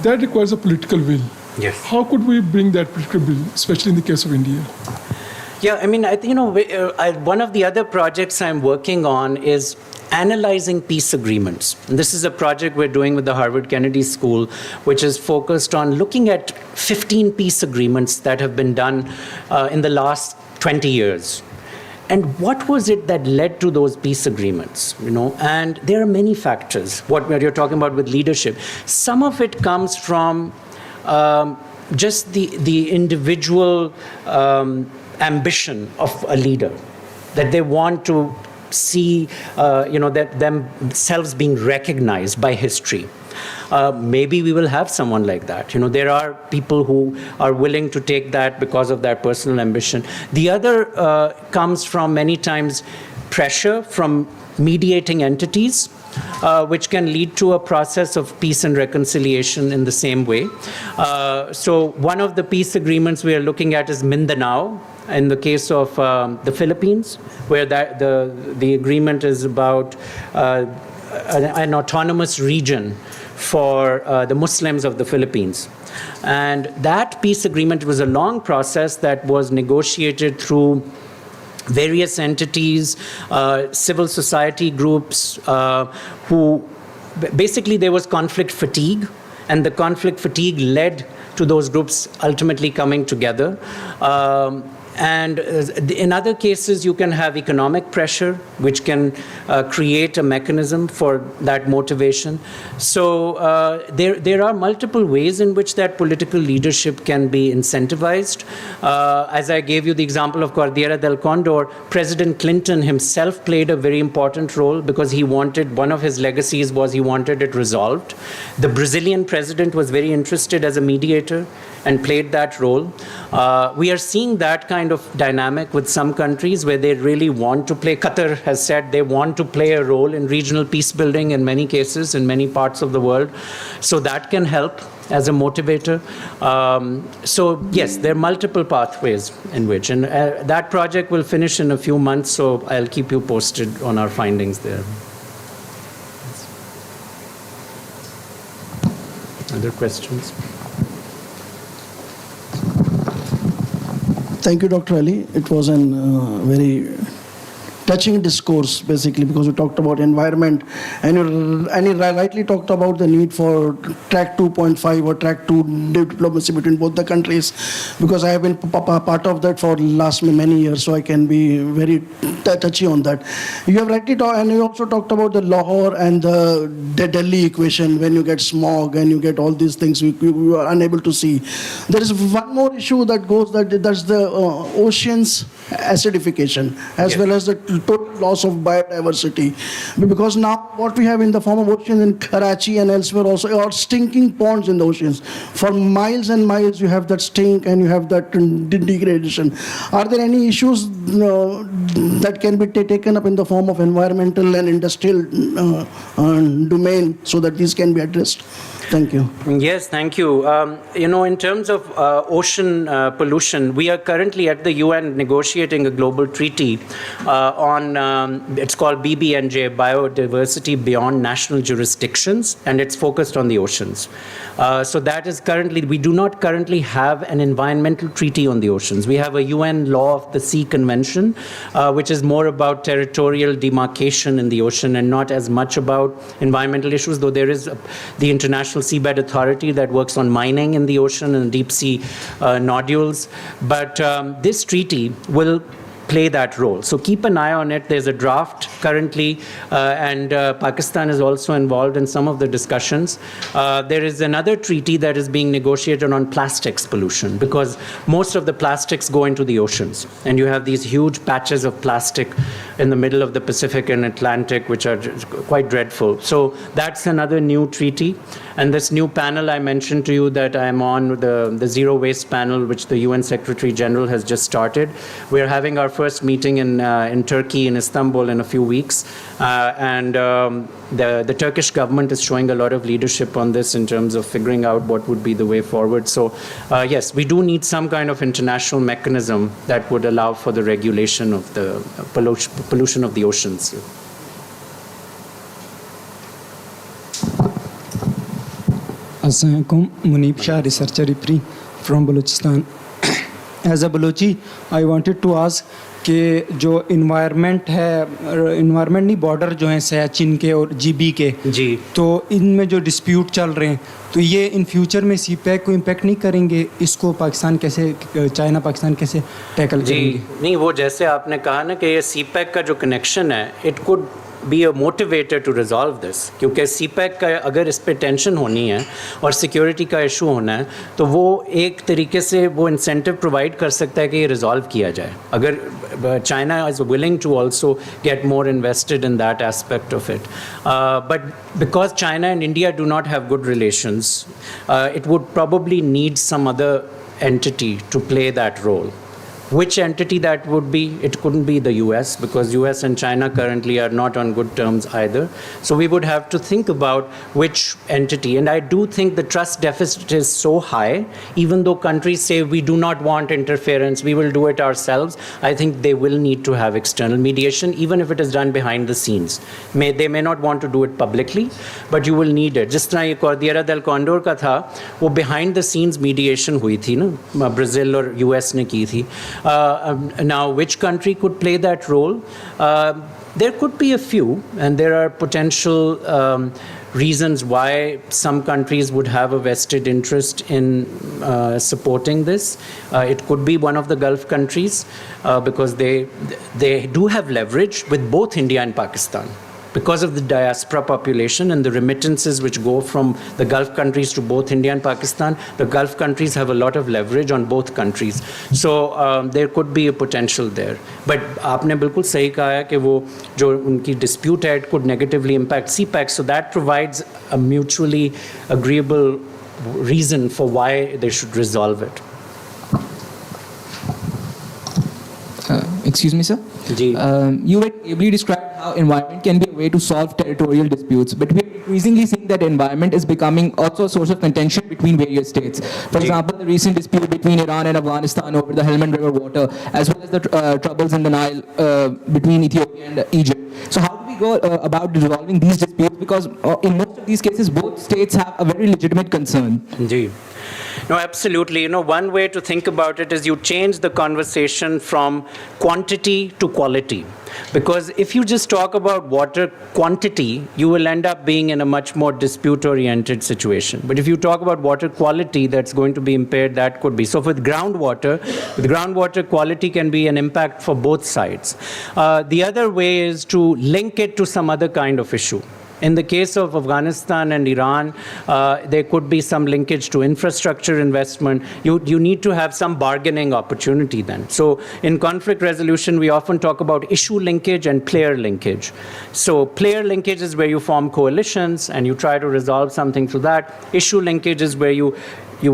that requires a political will. Yes. How could we bring that political will, especially in the case of India? Yeah, I mean, one of the other projects I'm working on is analyzing peace agreements. And this is a project we're doing with the Harvard Kennedy School, which is focused on looking at 15 peace agreements that have been done in the last 20 years. And what was it that led to those peace agreements? And there are many factors, what you're talking about with leadership. Some of it comes from just the individual ambition of a leader, that they want to see that themselves being recognized by history. Maybe we will have someone like that. There are people who are willing to take that because of their personal ambition. The other comes from many times pressure from mediating entities, which can lead to a process of peace and reconciliation in the same way. So one of the peace agreements we are looking at is Mindanao, in the case of the Philippines, where the agreement is about an autonomous region for the Muslims of the Philippines. And that peace agreement was a long process that was negotiated through various entities, civil society groups, who basically there was conflict fatigue, and the conflict fatigue led to those groups ultimately coming together. And in other cases, you can have economic pressure, which can create a mechanism for that motivation. So there are multiple ways in which that political leadership can be incentivized. As I gave you the example of Cordillera del Condor, President Clinton himself played a very important role because he wanted, one of his legacies was he wanted it resolved. The Brazilian president was very interested as a mediator and played that role. We are seeing that kind of dynamic with some countries where they really want to play. Qatar has said they want to play a role in regional peace building in many cases, in many parts of the world. So that can help as a motivator. So yes, there are multiple pathways in which, and that project will finish in a few months, so I'll keep you posted on our findings there. Other questions? Thank you, Dr. Ali. It was a very touching discourse, basically, because you talked about environment, and you rightly talked about the need for track 2.5 or track 2 diplomacy between both the countries, because I have been part of that for last many years, so I can be very touchy on that. You have rightly talked, and you also talked about the Lahore and the Delhi equation. When you get smog and you get all these things, we are unable to see. There is one more issue that goes, that's the oceans acidification, as well as the total loss of biodiversity. Because now what we have in the form of oceans in Karachi and elsewhere also are stinking ponds in the oceans. For miles and miles you have that stink and you have that degradation. Are there any issues that can be taken up in the form of environmental and industrial domain so that these can be addressed? Thank you. Yes, thank you. In terms of ocean pollution, we are currently at the UN negotiating a global treaty on, it's called BBNJ, Biodiversity Beyond National Jurisdictions, and it's focused on the oceans. So that is currently, we do not currently have an environmental treaty on the oceans. We have a UN Law of the Sea Convention, which is more about territorial demarcation in the ocean and not as much about environmental issues, though there is the International Seabed Authority that works on mining in the ocean and deep sea nodules. But this treaty will play that role. So keep an eye on it. There's a draft currently, and Pakistan is also involved in some of the discussions. There is another treaty that is being negotiated on plastics pollution, because most of the plastics go into the oceans, and you have these huge patches of plastic in the middle of the Pacific and Atlantic, which are quite dreadful. So that's another new treaty. And this new panel I mentioned to you that I'm on, the Zero Waste panel, which the UN Secretary General has just started. We're having our first meeting in Turkey, in Istanbul, in a few weeks. And the Turkish government is showing a lot of leadership on this in terms of figuring out what would be the way forward. So yes, we do need some kind of international mechanism that would allow for the regulation of the pollution of the oceans. Assalamualaikum, Munib Shah, researcher IPRI from Balochistan. As a Balochi, I wanted to ask कि जो environment है, environment नहीं, border जो हैं सियाचिन के और GB के जी, तो इनमें जो डिस्प्यूट चल रहे हैं, तो ये इन फ्यूचर में सीपैक को इम्पैक्ट नहीं करेंगे? इसको पाकिस्तान कैसे, चाइना पाकिस्तान कैसे टैकल करेंगे? जी नहीं, वो जैसे आपने कहा ना कि ये सीपैक का जो कनेक्शन है, it could be a motivator to resolve this, क्योंकि CPEC का अगर इस पे टेंशन होनी है और सिक्योरिटी का इशू होना है, तो वो एक तरीके से वो इंसेंटिव प्रोवाइड कर सकता है कि ये रिजॉल्व किया जाए. अगर China is willing to also get more invested in that aspect of it. But because China and India do not have good relations, it would probably need some other entity to play that role. Which entity that would be? It couldn't be the US, because US and China currently are not on good terms either. So we would have to think about which entity. And I do think the trust deficit is so high, even though countries say we do not want interference, we will do it ourselves. I think they will need to have external mediation, even if it is done behind the scenes. They may not want to do it publicly, but you will need it. Just like Cordillera del Condor का था, वो behind the scenes mediation हुई थी ना, Brazil और US ने की थी. Now, which country could play that role? There could be a few, and there are potential reasons why some countries would have a vested interest in supporting this. It could be one of the Gulf countries, because they do have leverage with both India and Pakistan. Because of the diaspora population and the remittances which go from the Gulf countries to both India and Pakistan, the Gulf countries have a lot of leverage on both countries. So there could be a potential there. But आपने बिल्कुल सही कहा है कि वो जो उनकी dispute है, it could negatively impact CPEC. So that provides a mutually agreeable reason for why they should resolve it. Excuse me, sir? You had ably described how environment can be a way to solve territorial disputes, but we're increasingly seeing that environment is becoming also a source of contention between various states. For example, the recent dispute between Iran and Afghanistan over the Helmand River water, as well as the troubles in the Nile between Ethiopia and Egypt. So how do we go about resolving these disputes? Because in most of these cases, both states have a very legitimate concern. Ji No, absolutely. One way to think about it is you change the conversation from quantity to quality. Because if you just talk about water quantity, you will end up being in a much more dispute-oriented situation. But if you talk about water quality, that's going to be impaired, that could be. So with groundwater quality can be an impact for both sides. The other way is to link it to some other kind of issue. In the case of Afghanistan and Iran, there could be some linkage to infrastructure investment. You need to have some bargaining opportunity then. So in conflict resolution, we often talk about issue linkage and player linkage. So player linkage is where you form coalitions and you try to resolve something through that. Issue linkage is where you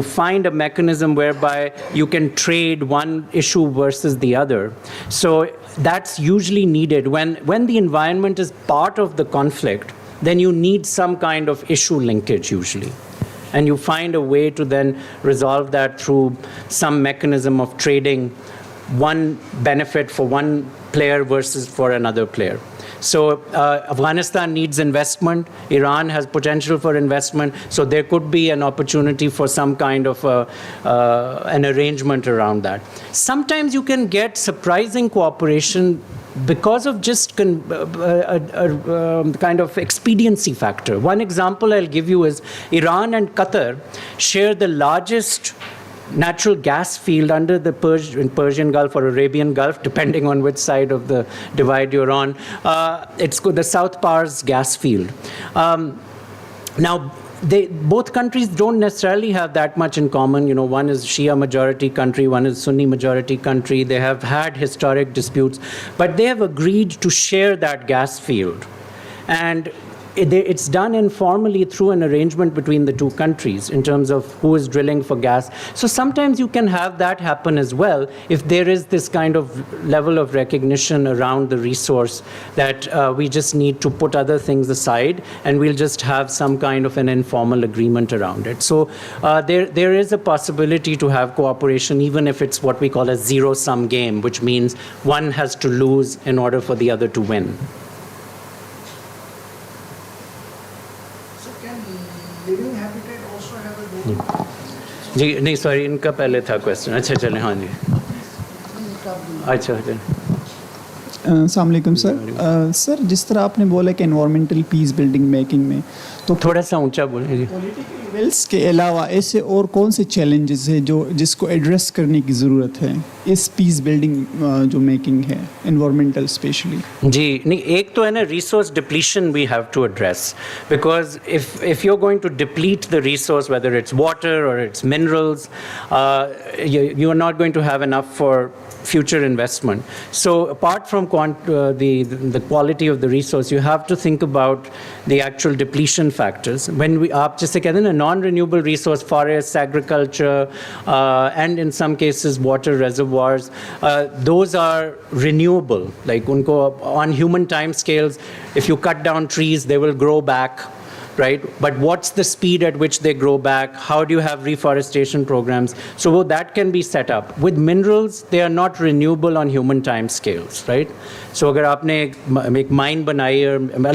find a mechanism whereby you can trade one issue versus the other. So that's usually needed. When the environment is part of the conflict, then you need some kind of issue linkage usually. And you find a way to then resolve that through some mechanism of trading one benefit for one player versus for another player. So Afghanistan needs investment. Iran has potential for investment. So there could be an opportunity for some kind of an arrangement around that. Sometimes you can get surprising cooperation because of just kind of expediency factor. One example I'll give you is Iran and Qatar share the largest natural gas field under the Persian Gulf or Arabian Gulf, depending on which side of the divide you're on. It's called the South Pars gas field. Now, both countries don't necessarily have that much in common. One is Shia majority country, one is Sunni majority country. They have had historic disputes, but they have agreed to share that gas field. And it's done informally through an arrangement between the two countries in terms of who is drilling for gas. So sometimes you can have that happen as well if there is this kind of level of recognition around the resource that we just need to put other things aside and we'll just have some kind of an informal agreement around it. So there is a possibility to have cooperation even if it's what we call a zero-sum game, which means one has to lose in order for the other to win. Living habitat also have a role? जी नहीं sorry इनका पहले था question अच्छा चले हाँ जी अच्छा अस्सलाम वालेकुम सर सर जिस तरह आपने बोला कि एनवायरमेंटल पीस बिल्डिंग मेकिंग में तो थोड़ा सा ऊंचा बोले जी पॉलिटिकल इवेंट्स के अलावा ऐसे और कौन से चैलेंजेस हैं जिसको एड्रेस करने की ज़रूरत है इस पीस बिल्डिंग जो मेकिंग है एनवायरमेंटल स्पेशली जी नहीं एक तो है ना resource depletion we have to address because if you're going to deplete the resource whether it's water or it's minerals you are not going to have enough for future investment. So apart from the quality of the resource, you have to think about the actual depletion factors. When we just again a non-renewable resource, forests, agriculture, and in some cases water reservoirs, those are renewable. Like on human time scales, if you cut down trees, they will grow back. Right? But what's the speed at which they grow back? How do you have reforestation programs? So that can be set up. With minerals, they are not renewable on human time scales, right? So agar aapne ek mine banayi,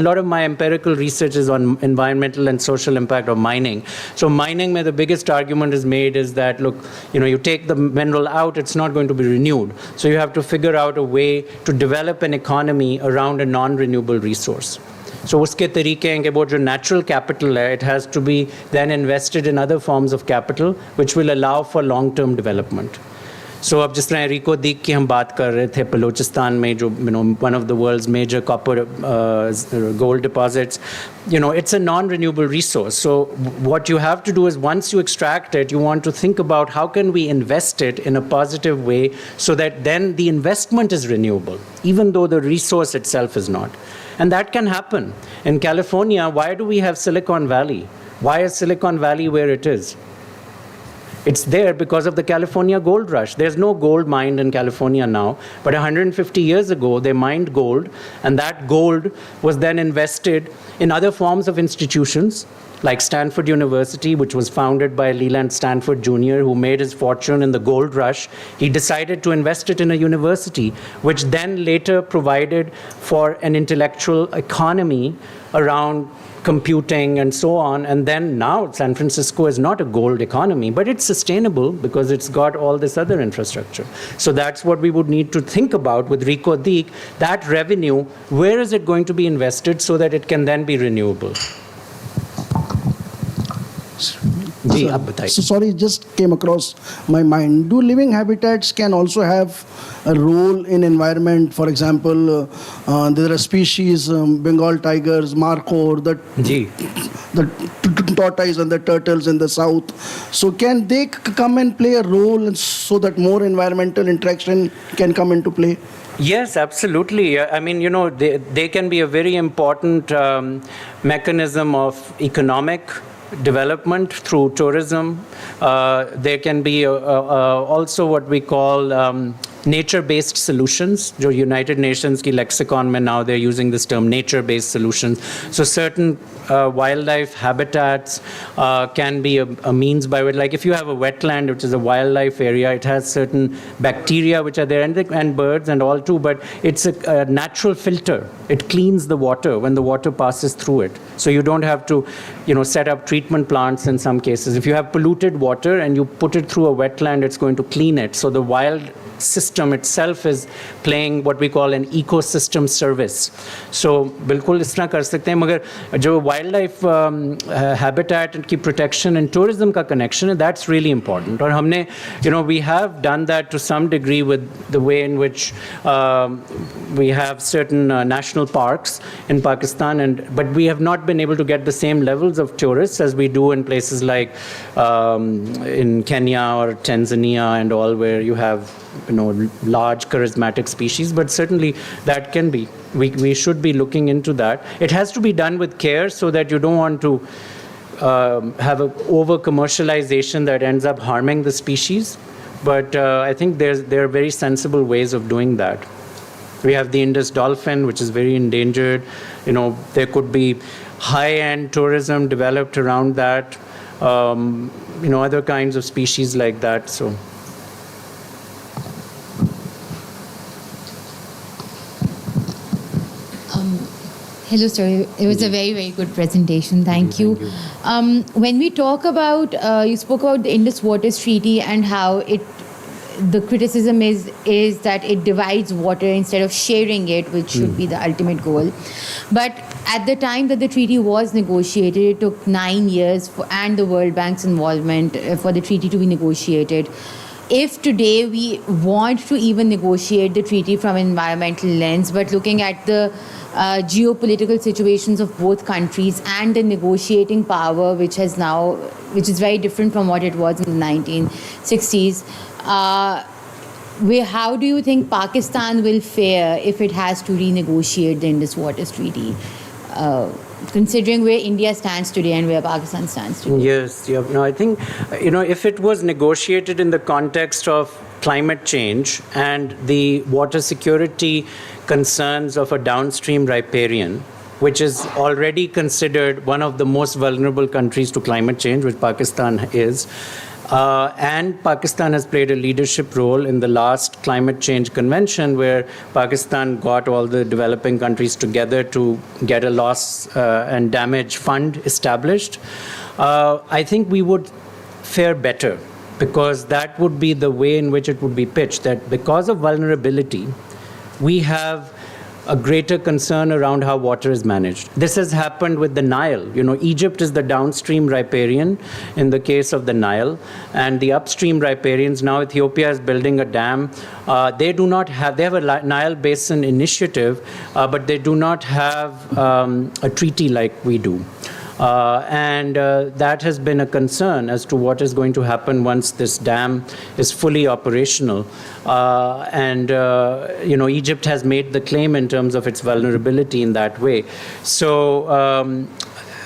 a lot of my empirical research is on environmental and social impact of mining. So mining, the biggest argument is made is that, look, you take the mineral out, it's not going to be renewed. So you have to figure out a way to develop an economy around a non-renewable resource. So uske tarike hain ke wo jo natural capital hai, it has to be then invested in other forms of capital which will allow for long-term development. So अब जिस तरह रिको दीक की हम बात कर रहे थे बलूचिस्तान में जो one of the world's major copper gold deposits, it's a non-renewable resource. So what you have to do is once you extract it, you want to think about how can we invest it in a positive way so that then the investment is renewable, even though the resource itself is not. And that can happen. In California, why do we have Silicon Valley? Why is Silicon Valley where it is? It's there because of the California gold rush. There's no gold mined in California now, but 150 years ago, they mined gold, and that gold was then invested in other forms of institutions, like Stanford University, which was founded by Leland Stanford Jr., who made his fortune in the gold rush. He decided to invest it in a university, which then later provided for an intellectual economy around computing and so on. And then now San Francisco is not a gold economy, but it's sustainable because it's got all this other infrastructure. So that's what we would need to think about with Rico Deek. That revenue, where is it going to be invested so that it can then be renewable? So sorry, just came across my mind. Do living habitats can also have a role in environment? For example, there are species, Bengal tigers, markhor, the tortoise and the turtles in the south. So can they come and play a role so that more environmental interaction can come into play? Yes, absolutely. I mean, you know, they can be a very important mechanism of economic development through tourism. There can be also what we call nature-based solutions. जो United Nations की lexicon में now they're using this term nature-based solutions. So certain wildlife habitats can be a means by which, like if you have a wetland, which is a wildlife area, it has certain bacteria which are there, and birds and all too, but it's a natural filter. It cleans the water when the water passes through it. So you don't have to, you know, set up treatment plants in some cases. If you have polluted water and you put it through a wetland, it's going to clean it. So the wild system itself is playing what we call an ecosystem service. So बिल्कुल इस तरह कर सकते हैं, मगर जो wildlife habitat की protection and tourism का connection है, that's really important. और हमने, you know, we have done that to some degree with the way in which we have certain national parks in Pakistan, but we have not been able to get the same levels of tourists as we do in places like in Kenya or Tanzania and all, where you have, you know, large charismatic species. But certainly that can be, we should be looking into that. It has to be done with care so that you don't want to have an over commercialization that ends up harming the species. But I think there are very sensible ways of doing that. We have the Indus dolphin, which is very endangered. You know, there could be high-end tourism developed around that. You know, other kinds of species like that. So. Hello, sir. It was a very, very good presentation. Thank you. When we talk about, you spoke about the Indus Waters Treaty and how the criticism is that it divides water instead of sharing it, which should be the ultimate goal. But at the time that the treaty was negotiated, it took 9 years and the World Bank's involvement for the treaty to be negotiated. If today we want to even negotiate the treaty from an environmental lens, but looking at the geopolitical situations of both countries and the negotiating power, which is very different from what it was in the 1960s, how do you think Pakistan will fare if it has to renegotiate the Indus Waters Treaty, considering where India stands today and where Pakistan stands today? Yes, yeah. No, I think, you know, if it was negotiated in the context of climate change and the water security concerns of a downstream riparian, which is already considered one of the most vulnerable countries to climate change, which Pakistan is, and Pakistan has played a leadership role in the last climate change convention, where Pakistan got all the developing countries together to get a loss and damage fund established. I think we would fare better, because that would be the way in which it would be pitched, that because of vulnerability, we have a greater concern around how water is managed. This has happened with the Nile. You know, Egypt is the downstream riparian in the case of the Nile, and the upstream riparians, now Ethiopia is building a dam. They have a Nile Basin initiative, but they do not have a treaty like we do. And that has been a concern as to what is going to happen once this dam is fully operational. You know, Egypt has made the claim in terms of its vulnerability in that way. So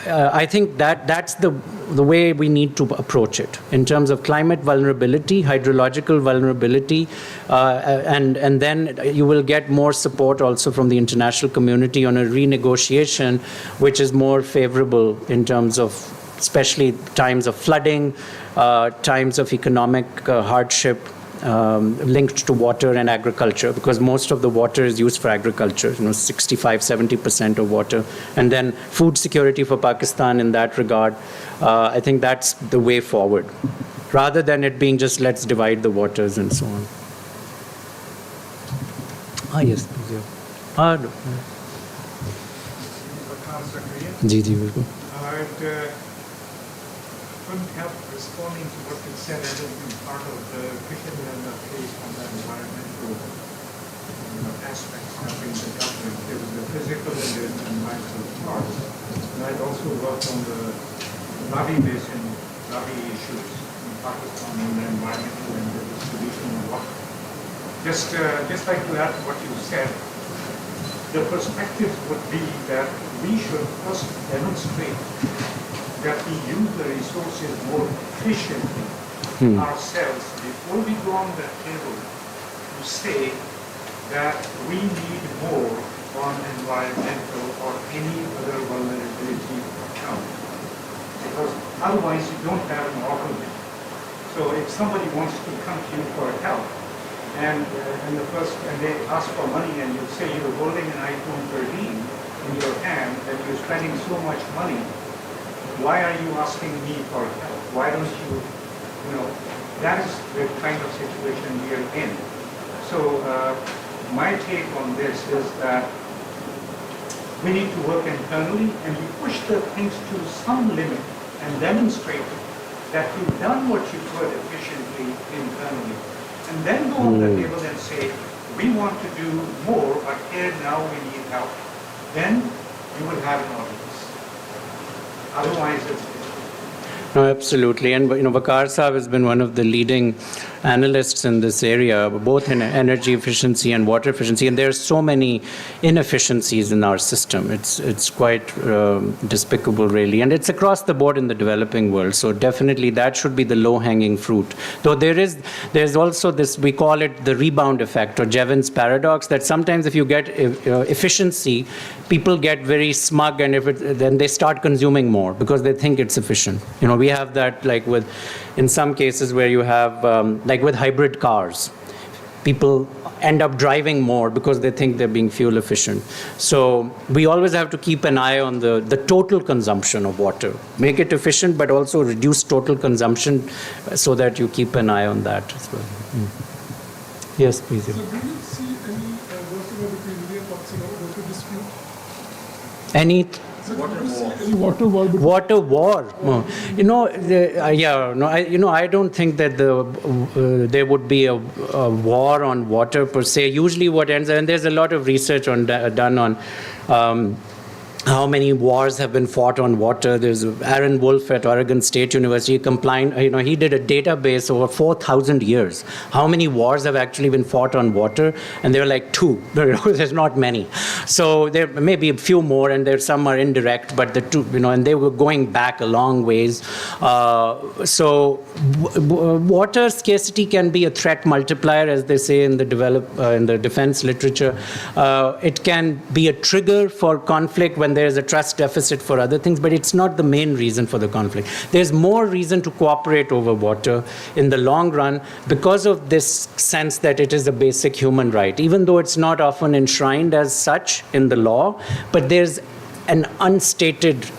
I think that's the way we need to approach it in terms of climate vulnerability, hydrological vulnerability, and then you will get more support also from the international community on a renegotiation, which is more favorable in terms of especially times of flooding, times of economic hardship, linked to water and agriculture, because most of the water is used for agriculture, 65-70% of water, and then food security for Pakistan in that regard. I think that's the way forward, rather than it being just let's divide the waters and so on. Yes, please. Yeah. No. जी जी बिल्कुल. Couldn't help responding to what you said as being part of the curriculum that case on the environmental aspects of being the government. There was the physical and the environmental parts. And I'd also worked on the Ravi basin, Ravi issues in Pakistan on the environmental and the distribution of water. Just like to add to what you said, the perspective would be that we should first demonstrate that we use the resources more efficiently ourselves before we go on the table to say that we need more on environmental or any other vulnerability account. Because otherwise you don't have an alternative. So if somebody wants to come to you for help, and they ask for money, and you say you're holding an iPhone 13 in your hand and you're spending so much money, why are you asking me for help? Why don't you, that is the kind of situation we are in. So my take on this is that we need to work internally and we push the things to some limit and demonstrate that you've done what you could efficiently internally. And then go on the table and say, we want to do more, but here now we need help. Then you will have an audience. Otherwise, it's No, absolutely. And Waqar Saab has been one of the leading analysts in this area, both in energy efficiency and water efficiency. And there are so many inefficiencies in our system. It's quite despicable, really. And it's across the board in the developing world. So definitely that should be the low-hanging fruit. Though there's also this, we call it the rebound effect or Jevons paradox, that sometimes if you get efficiency, people get very smug, and then they start consuming more because they think it's efficient. We have that in some cases where you have, like with hybrid cars, people end up driving more because they think they're being fuel efficient. So we always have to keep an eye on the total consumption of water. Make it efficient, but also reduce total consumption so that you keep an eye on that as well. Yes, please. So do you see any working between India and Pakistan over water dispute? Any Water war. Water war. I don't think that there would be a war on water per se. Usually what ends, and there's a lot of research done on how many wars have been fought on water. There's Aaron Wolf at Oregon State University he did a database over 4,000 years. How many wars have actually been fought on water? And there are like 2. There's not many. So there may be a few more, and there some are indirect, but the 2, and they were going back a long ways. So water scarcity can be a threat multiplier, as they say in the defense literature. It can be a trigger for conflict when there is a trust deficit for other things, but it's not the main reason for the conflict. There's more reason to cooperate over water in the long run because of this sense that it is a basic human right, even though it's not often enshrined as such in the law, but there's an unstated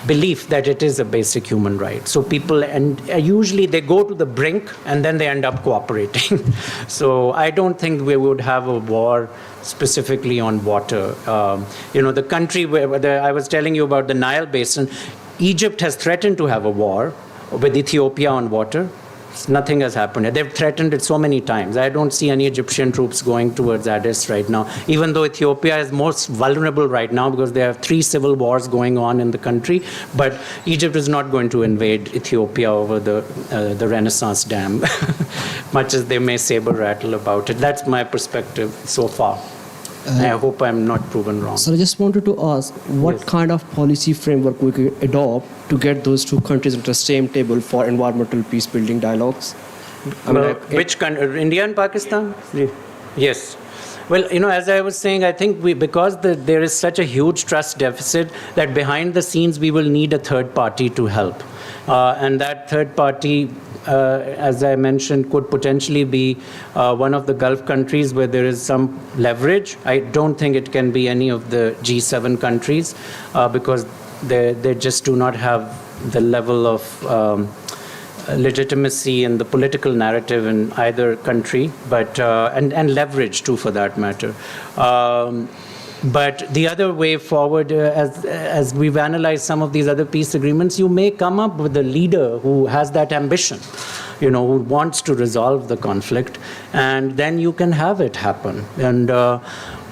belief that it is a basic human right. So people, and usually they go to the brink and then they end up cooperating. So I don't think we would have a war specifically on water. The country where I was telling you about the Nile Basin, Egypt has threatened to have a war with Ethiopia on water. Nothing has happened. They've threatened it so many times. I don't see any Egyptian troops going towards Addis right now, even though Ethiopia is most vulnerable right now because they have 3 civil wars going on in the country. But Egypt is not going to invade Ethiopia over the Renaissance Dam, much as they may saber rattle about it. That's my perspective so far. I hope I'm not proven wrong. So I just wanted to ask, what kind of policy framework we could adopt to get those 2 countries at the same table for environmental peace-building dialogues? Which country? India and Pakistan? Yes. Well, as I was saying, I think because there is such a huge trust deficit that behind the scenes we will need a third party to help. And that third party, as I mentioned, could potentially be one of the Gulf countries where there is some leverage. I don't think it can be any of the G7 countries because they just do not have the level of legitimacy in the political narrative in either country, but and leverage too, for that matter. But the other way forward, as we've analyzed some of these other peace agreements, you may come up with a leader who has that ambition, who wants to resolve the conflict, and then you can have it happen. And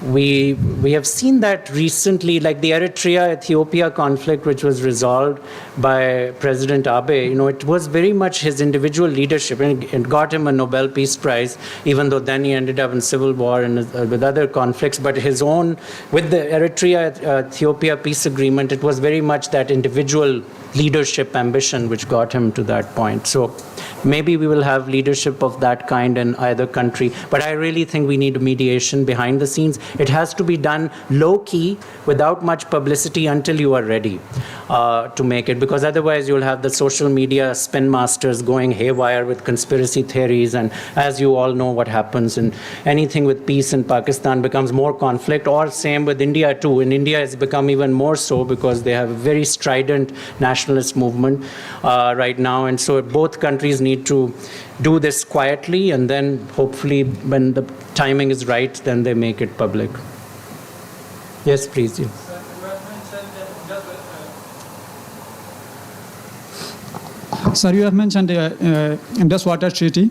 we have seen that recently, like the Eritrea-Ethiopia conflict, which was resolved by President Abe. It was very much his individual leadership, and it got him a Nobel Peace Prize, even though then he ended up in civil war and with other conflicts. But his own, with the Eritrea-Ethiopia peace agreement, it was very much that individual leadership ambition which got him to that point. So maybe we will have leadership of that kind in either country, but I really think we need mediation behind the scenes. It has to be done low-key, without much publicity, until you are ready to make it, because otherwise you'll have the social media spin masters going haywire with conspiracy theories, and as you all know what happens, and anything with peace in Pakistan becomes more conflict, or same with India too. In India it's become even more so because they have a very strident nationalist movement right now, and so both countries need to do this quietly, and then hopefully when the timing is right, then they make it public. Yes, please. You. Sir, you have mentioned Indus Water Treaty.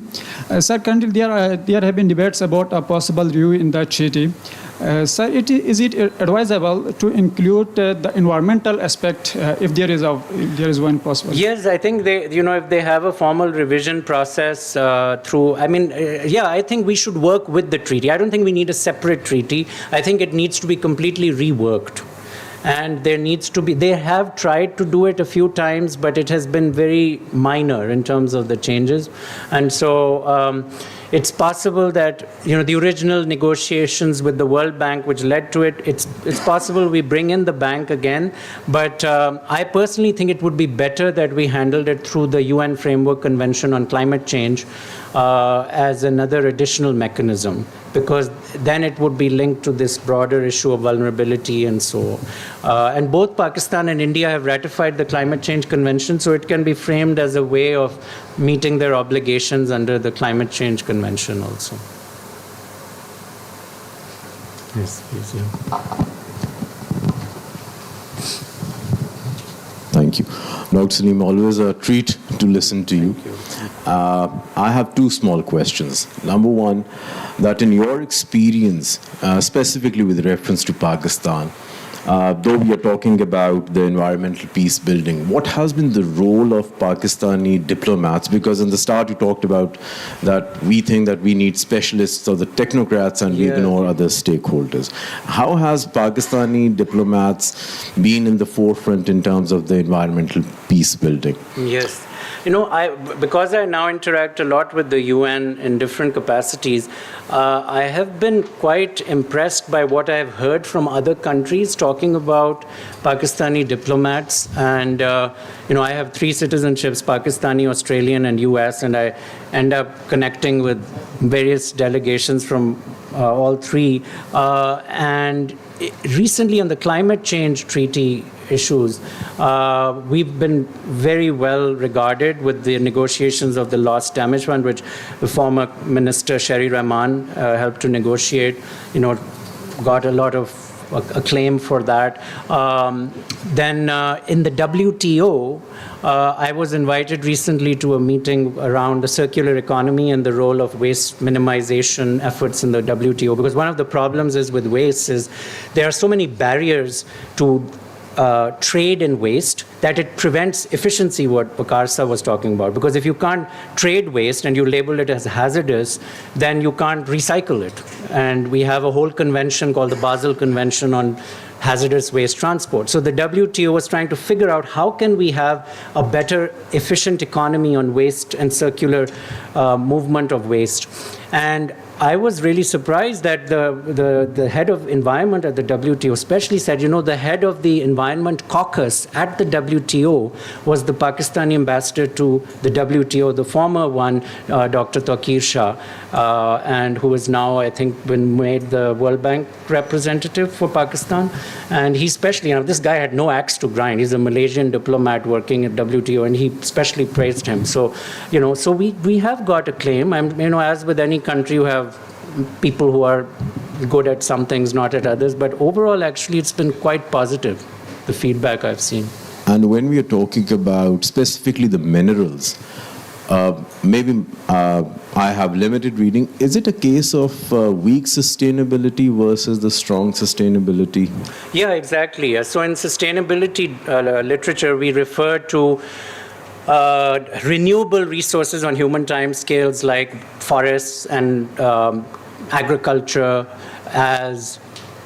Sir, currently there have been debates about a possible review in that treaty. Sir, is it advisable to include the environmental aspect if there is one possible? Yes, I think if they have a formal revision process I think we should work with the treaty. I don't think we need a separate treaty. I think it needs to be completely reworked. And they have tried to do it a few times, but it has been very minor in terms of the changes. And so it's possible that, the original negotiations with the World Bank, which led to it, it's possible we bring in the bank again. But I personally think it would be better that we handled it through the UN Framework Convention on Climate Change as another additional mechanism, because then it would be linked to this broader issue of vulnerability and so. And both Pakistan and India have ratified the Climate Change Convention, so it can be framed as a way of meeting their obligations under the Climate Change Convention also. Yes, please. Yeah. Thank you. Dr. Salim, always a treat to listen to you. I have two small questions. Number one, that in your experience, specifically with reference to Pakistan, though we are talking about the environmental peace building, what has been the role of Pakistani diplomats? Because in the start you talked about that we think that we need specialists or the technocrats and we ignore other stakeholders. How has Pakistani diplomats been in the forefront in terms of the environmental peace building? Yes. Because I now interact a lot with the UN in different capacities, I have been quite impressed by what I have heard from other countries talking about Pakistani diplomats. And, I have 3 citizenships, Pakistani, Australian, and US, and I end up connecting with various delegations from all 3. And recently on the climate change treaty issues, we've been very well regarded with the negotiations of the loss damage fund, which the former minister Sherry Rahman helped to negotiate, got a lot of acclaim for that. Then in the WTO, I was invited recently to a meeting around the circular economy and the role of waste minimization efforts in the WTO, because one of the problems is with waste is there are so many barriers to trade in waste that it prevents efficiency, what Pakarsa was talking about. Because if you can't trade waste and you label it as hazardous, then you can't recycle it. And we have a whole convention called the Basel Convention on hazardous waste transport. So the WTO was trying to figure out how can we have a better efficient economy on waste and circular movement of waste. And I was really surprised that the head of environment at the WTO especially said, the head of the environment caucus at the WTO was the Pakistani ambassador to the WTO, the former one, Dr. Tawqir Shah, and who is now, I think, been made the World Bank representative for Pakistan. And he especially, this guy had no axe to grind. He's a Malaysian diplomat working at WTO, and he especially praised him. So, so we have got a claim. As with any country, you have people who are good at some things, not at others. But overall, actually, it's been quite positive, the feedback I've seen. And when we are talking about specifically the minerals, maybe I have limited reading. Is it a case of weak sustainability versus the strong sustainability? Yeah, exactly. So in sustainability literature, we refer to renewable resources on human time scales like forests and agriculture as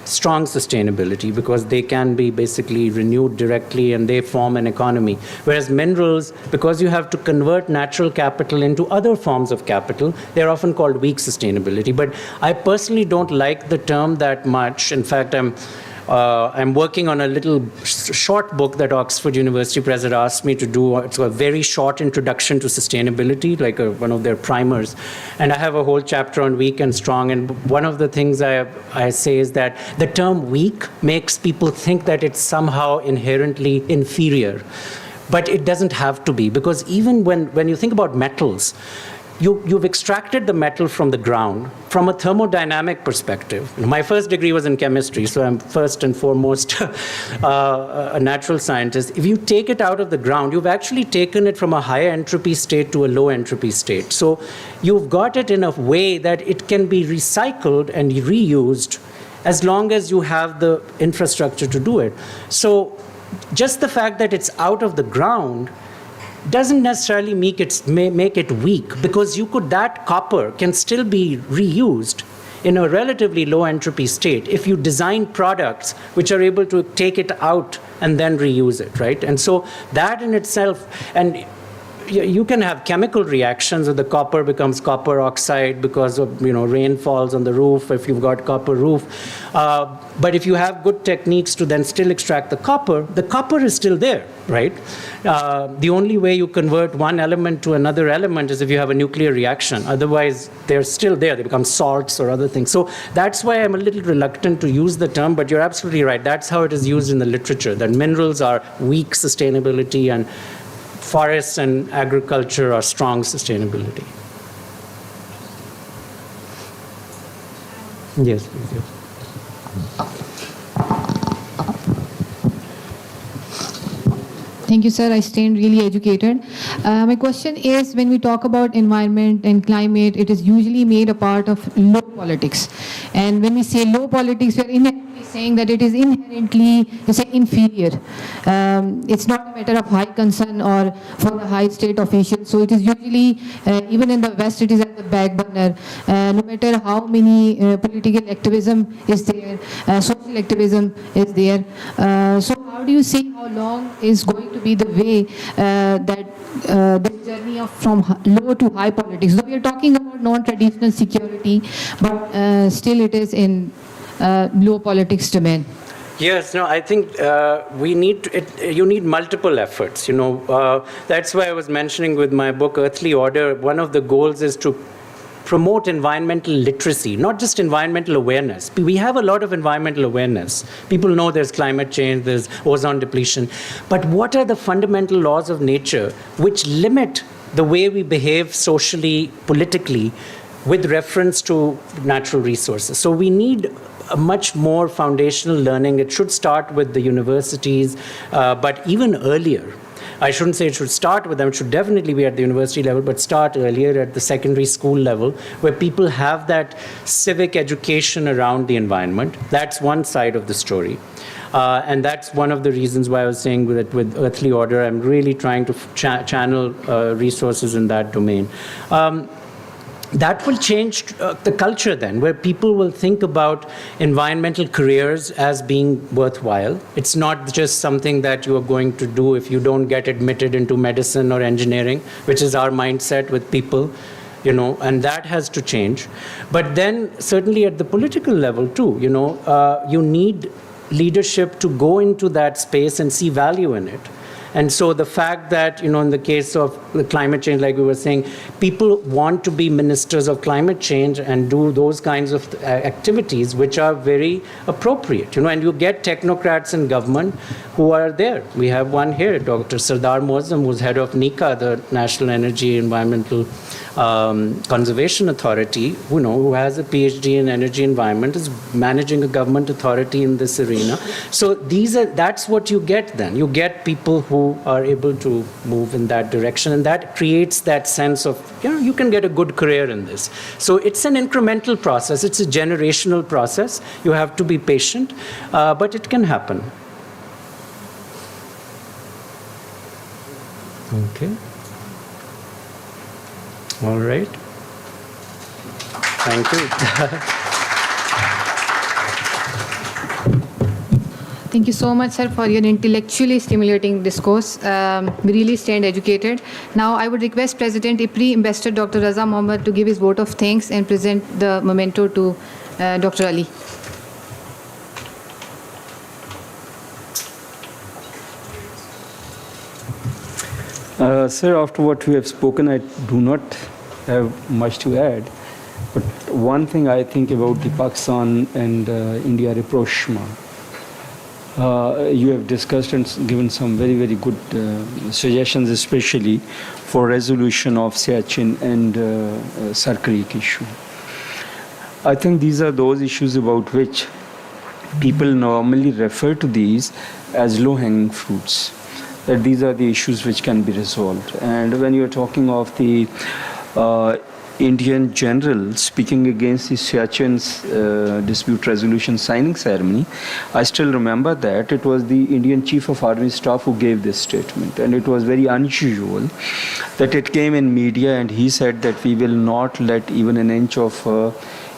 strong sustainability because they can be basically renewed directly and they form an economy. Whereas minerals, because you have to convert natural capital into other forms of capital, they're often called weak sustainability. But I personally don't like the term that much. In fact, I'm working on a little short book that Oxford University Press had asked me to do. It's a very short introduction to sustainability, like one of their primers. And I have a whole chapter on weak and strong. And one of the things I say is that the term weak makes people think that it's somehow inherently inferior. But it doesn't have to be, because even when you think about metals, you've extracted the metal from the ground from a thermodynamic perspective. My first degree was in chemistry, so I'm first and foremost a natural scientist. If you take it out of the ground, you've actually taken it from a high entropy state to a low entropy state. So you've got it in a way that it can be recycled and reused as long as you have the infrastructure to do it. So just the fact that it's out of the ground doesn't necessarily make it weak, because that copper can still be reused in a relatively low entropy state if you design products which are able to take it out and then reuse it, right? And so that in itself, and you can have chemical reactions where the copper becomes copper oxide because of rain falls on the roof if you've got copper roof. But if you have good techniques to then still extract the copper is still there, right? The only way you convert one element to another element is if you have a nuclear reaction. Otherwise, they're still there. They become salts or other things. So that's why I'm a little reluctant to use the term, but you're absolutely right. That's how it is used in the literature, that minerals are weak sustainability and forests and agriculture are strong sustainability. Yes, please. Yes. Thank you, sir. I stand really educated. My question is, when we talk about environment and climate, it is usually made a part of low politics. And when we say low politics, we are inherently saying that it is inherently, inferior. It's not a matter of high concern or for the high state officials. So it is usually, even in the West, it is at the back burner. No matter how many political activism is there, social activism is there. So how do you see how long is going to be the way that this journey from low to high politics? Though we are talking about non-traditional security, but still it is in low politics domain. Yes, no, I think you need multiple efforts. That's why I was mentioning with my book, Earthly Order, one of the goals is to promote environmental literacy, not just environmental awareness. We have a lot of environmental awareness. People know there's climate change, there's ozone depletion. But what are the fundamental laws of nature which limit the way we behave socially, politically, with reference to natural resources? So we need a much more foundational learning. It should start with the universities, but even earlier. I shouldn't say it should start with them, it should definitely be at the university level, but start earlier at the secondary school level, where people have that civic education around the environment. That's one side of the story. And that's one of the reasons why I was saying that with Earthly Order, I'm really trying to channel resources in that domain. That will change the culture then, where people will think about environmental careers as being worthwhile. It's not just something that you are going to do if you don't get admitted into medicine or engineering, which is our mindset with people. and that has to change. But then certainly at the political level too, you need leadership to go into that space and see value in it. And so the fact that, in the case of the climate change, like we were saying, people want to be ministers of climate change and do those kinds of activities which are very appropriate, and you get technocrats in government who are there. We have one here, Dr. Sardar Muazzam, who's head of NECA, the National Energy Environmental Conservation Authority, who has a PhD in energy environment, is managing a government authority in this arena. So that's what you get then. You get people who are able to move in that direction, and that creates that sense of, you can get a good career in this. So it's an incremental process. It's a generational process. You have to be patient, but it can happen. Okay. All right. Thank you. Thank you so much, sir, for your intellectually stimulating discourse. We really stand educated. Now, I would request President IPRI, Ambassador Dr. Raza Mohammed, to give his vote of thanks and present the memento to Dr. Ali. Sir, after what we have spoken, I do not have much to add. But one thing I think about the Pakistan and India rapprochement, you have discussed and given some very, very good suggestions, especially for resolution of Siachen and Sar Creek issue. I think these are those issues about which people normally refer to these as low-hanging fruits, that these are the issues which can be resolved. And when you're talking of the Indian general speaking against the Siachen's dispute resolution signing ceremony, I still remember that it was the Indian Chief of Army Staff who gave this statement, and it was very unusual that it came in media and he said that we will not let even an inch of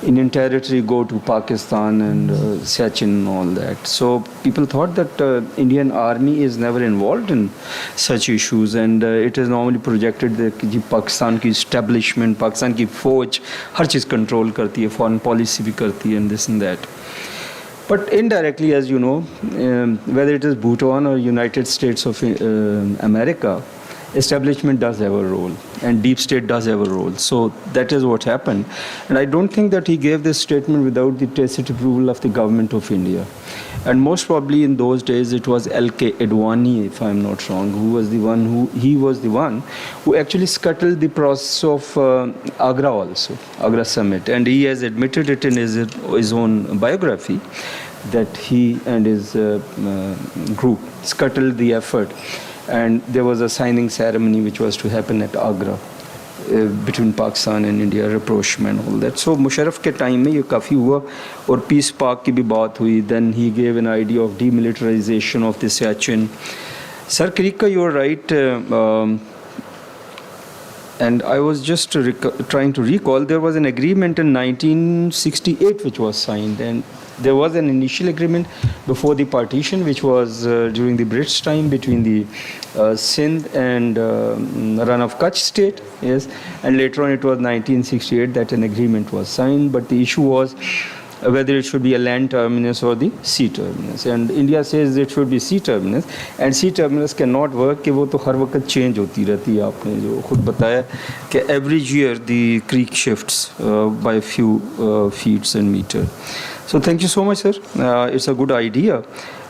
Indian territory go to Pakistan and Siachen and all that. So people thought that Indian army is never involved in such issues, and it is normally projected that Pakistan ki establishment, Pakistan ki fauj, har cheez control karti hai, foreign policy bhi karti hai, and this and that. But indirectly, as you know, whether it is Bhutan or United States of America, establishment does have a role, and deep state does have a role. So that is what happened. And I don't think that he gave this statement without the tacit approval of the government of India. And most probably in those days it was L.K. Advani, if I'm not wrong, who was the one who actually scuttled the process of Agra also, Agra summit. And he has admitted it in his own biography that he and his group scuttled the effort. And there was a signing ceremony which was to happen at Agra between Pakistan and India, rapprochement and all that. So Musharraf ke time mein ye kafi hua, aur peace park ki bhi baat hui. Then he gave an idea of demilitarization of the Siachen. Sir Creek ka, you are right. And I was just trying to recall, there was an agreement in 1968 which was signed, and there was an initial agreement before the partition, which was during the British time between the Sindh and Run of Kutch state, yes, and later on it was 1968 that an agreement was signed, but the issue was whether it should be a land terminus or the sea terminus. And India says it should be sea terminus, and sea terminus cannot work कि वो तो हर वक्त change होती रहती है. आपने जो खुद बताया कि every year the creek shifts by a few feet and meters. So thank you so much, sir. It's a good idea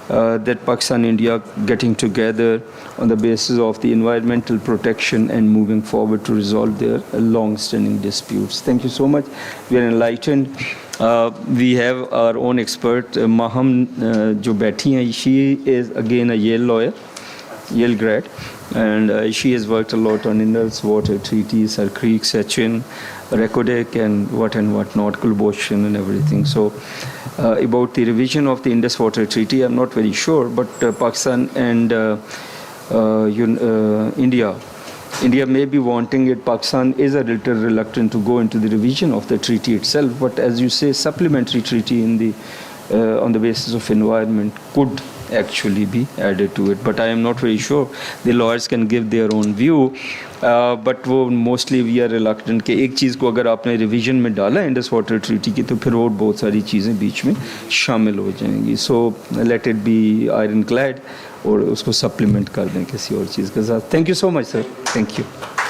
that Pakistan and India getting together on the basis of the environmental protection and moving forward to resolve their long-standing disputes. Thank you so much. We are enlightened. We have our own expert, Maham, jo baithi hai. She is again a Yale lawyer, Yale grad, and she has worked a lot on Indus Water Treaty, Sar Creek, Siachen, Rekodek, and what not, Kulboshan and everything. So about the revision of the Indus Water Treaty, I'm not very sure, but Pakistan and India may be wanting it. Pakistan is a little reluctant to go into the revision of the treaty itself, but as you say, supplementary treaty in the on the basis of environment could actually be added to it. But I am not very sure. The lawyers can give their own view. But वो mostly we are reluctant कि एक चीज़ को अगर आपने revision में डाला Indus water treaty की तो फिर और बहुत सारी चीज़ें बीच में शामिल हो जाएंगी. So let it be ironclad और उसको सप्लीमेंट कर दें किसी और चीज़ के साथ. Thank you so much, sir. Thank you.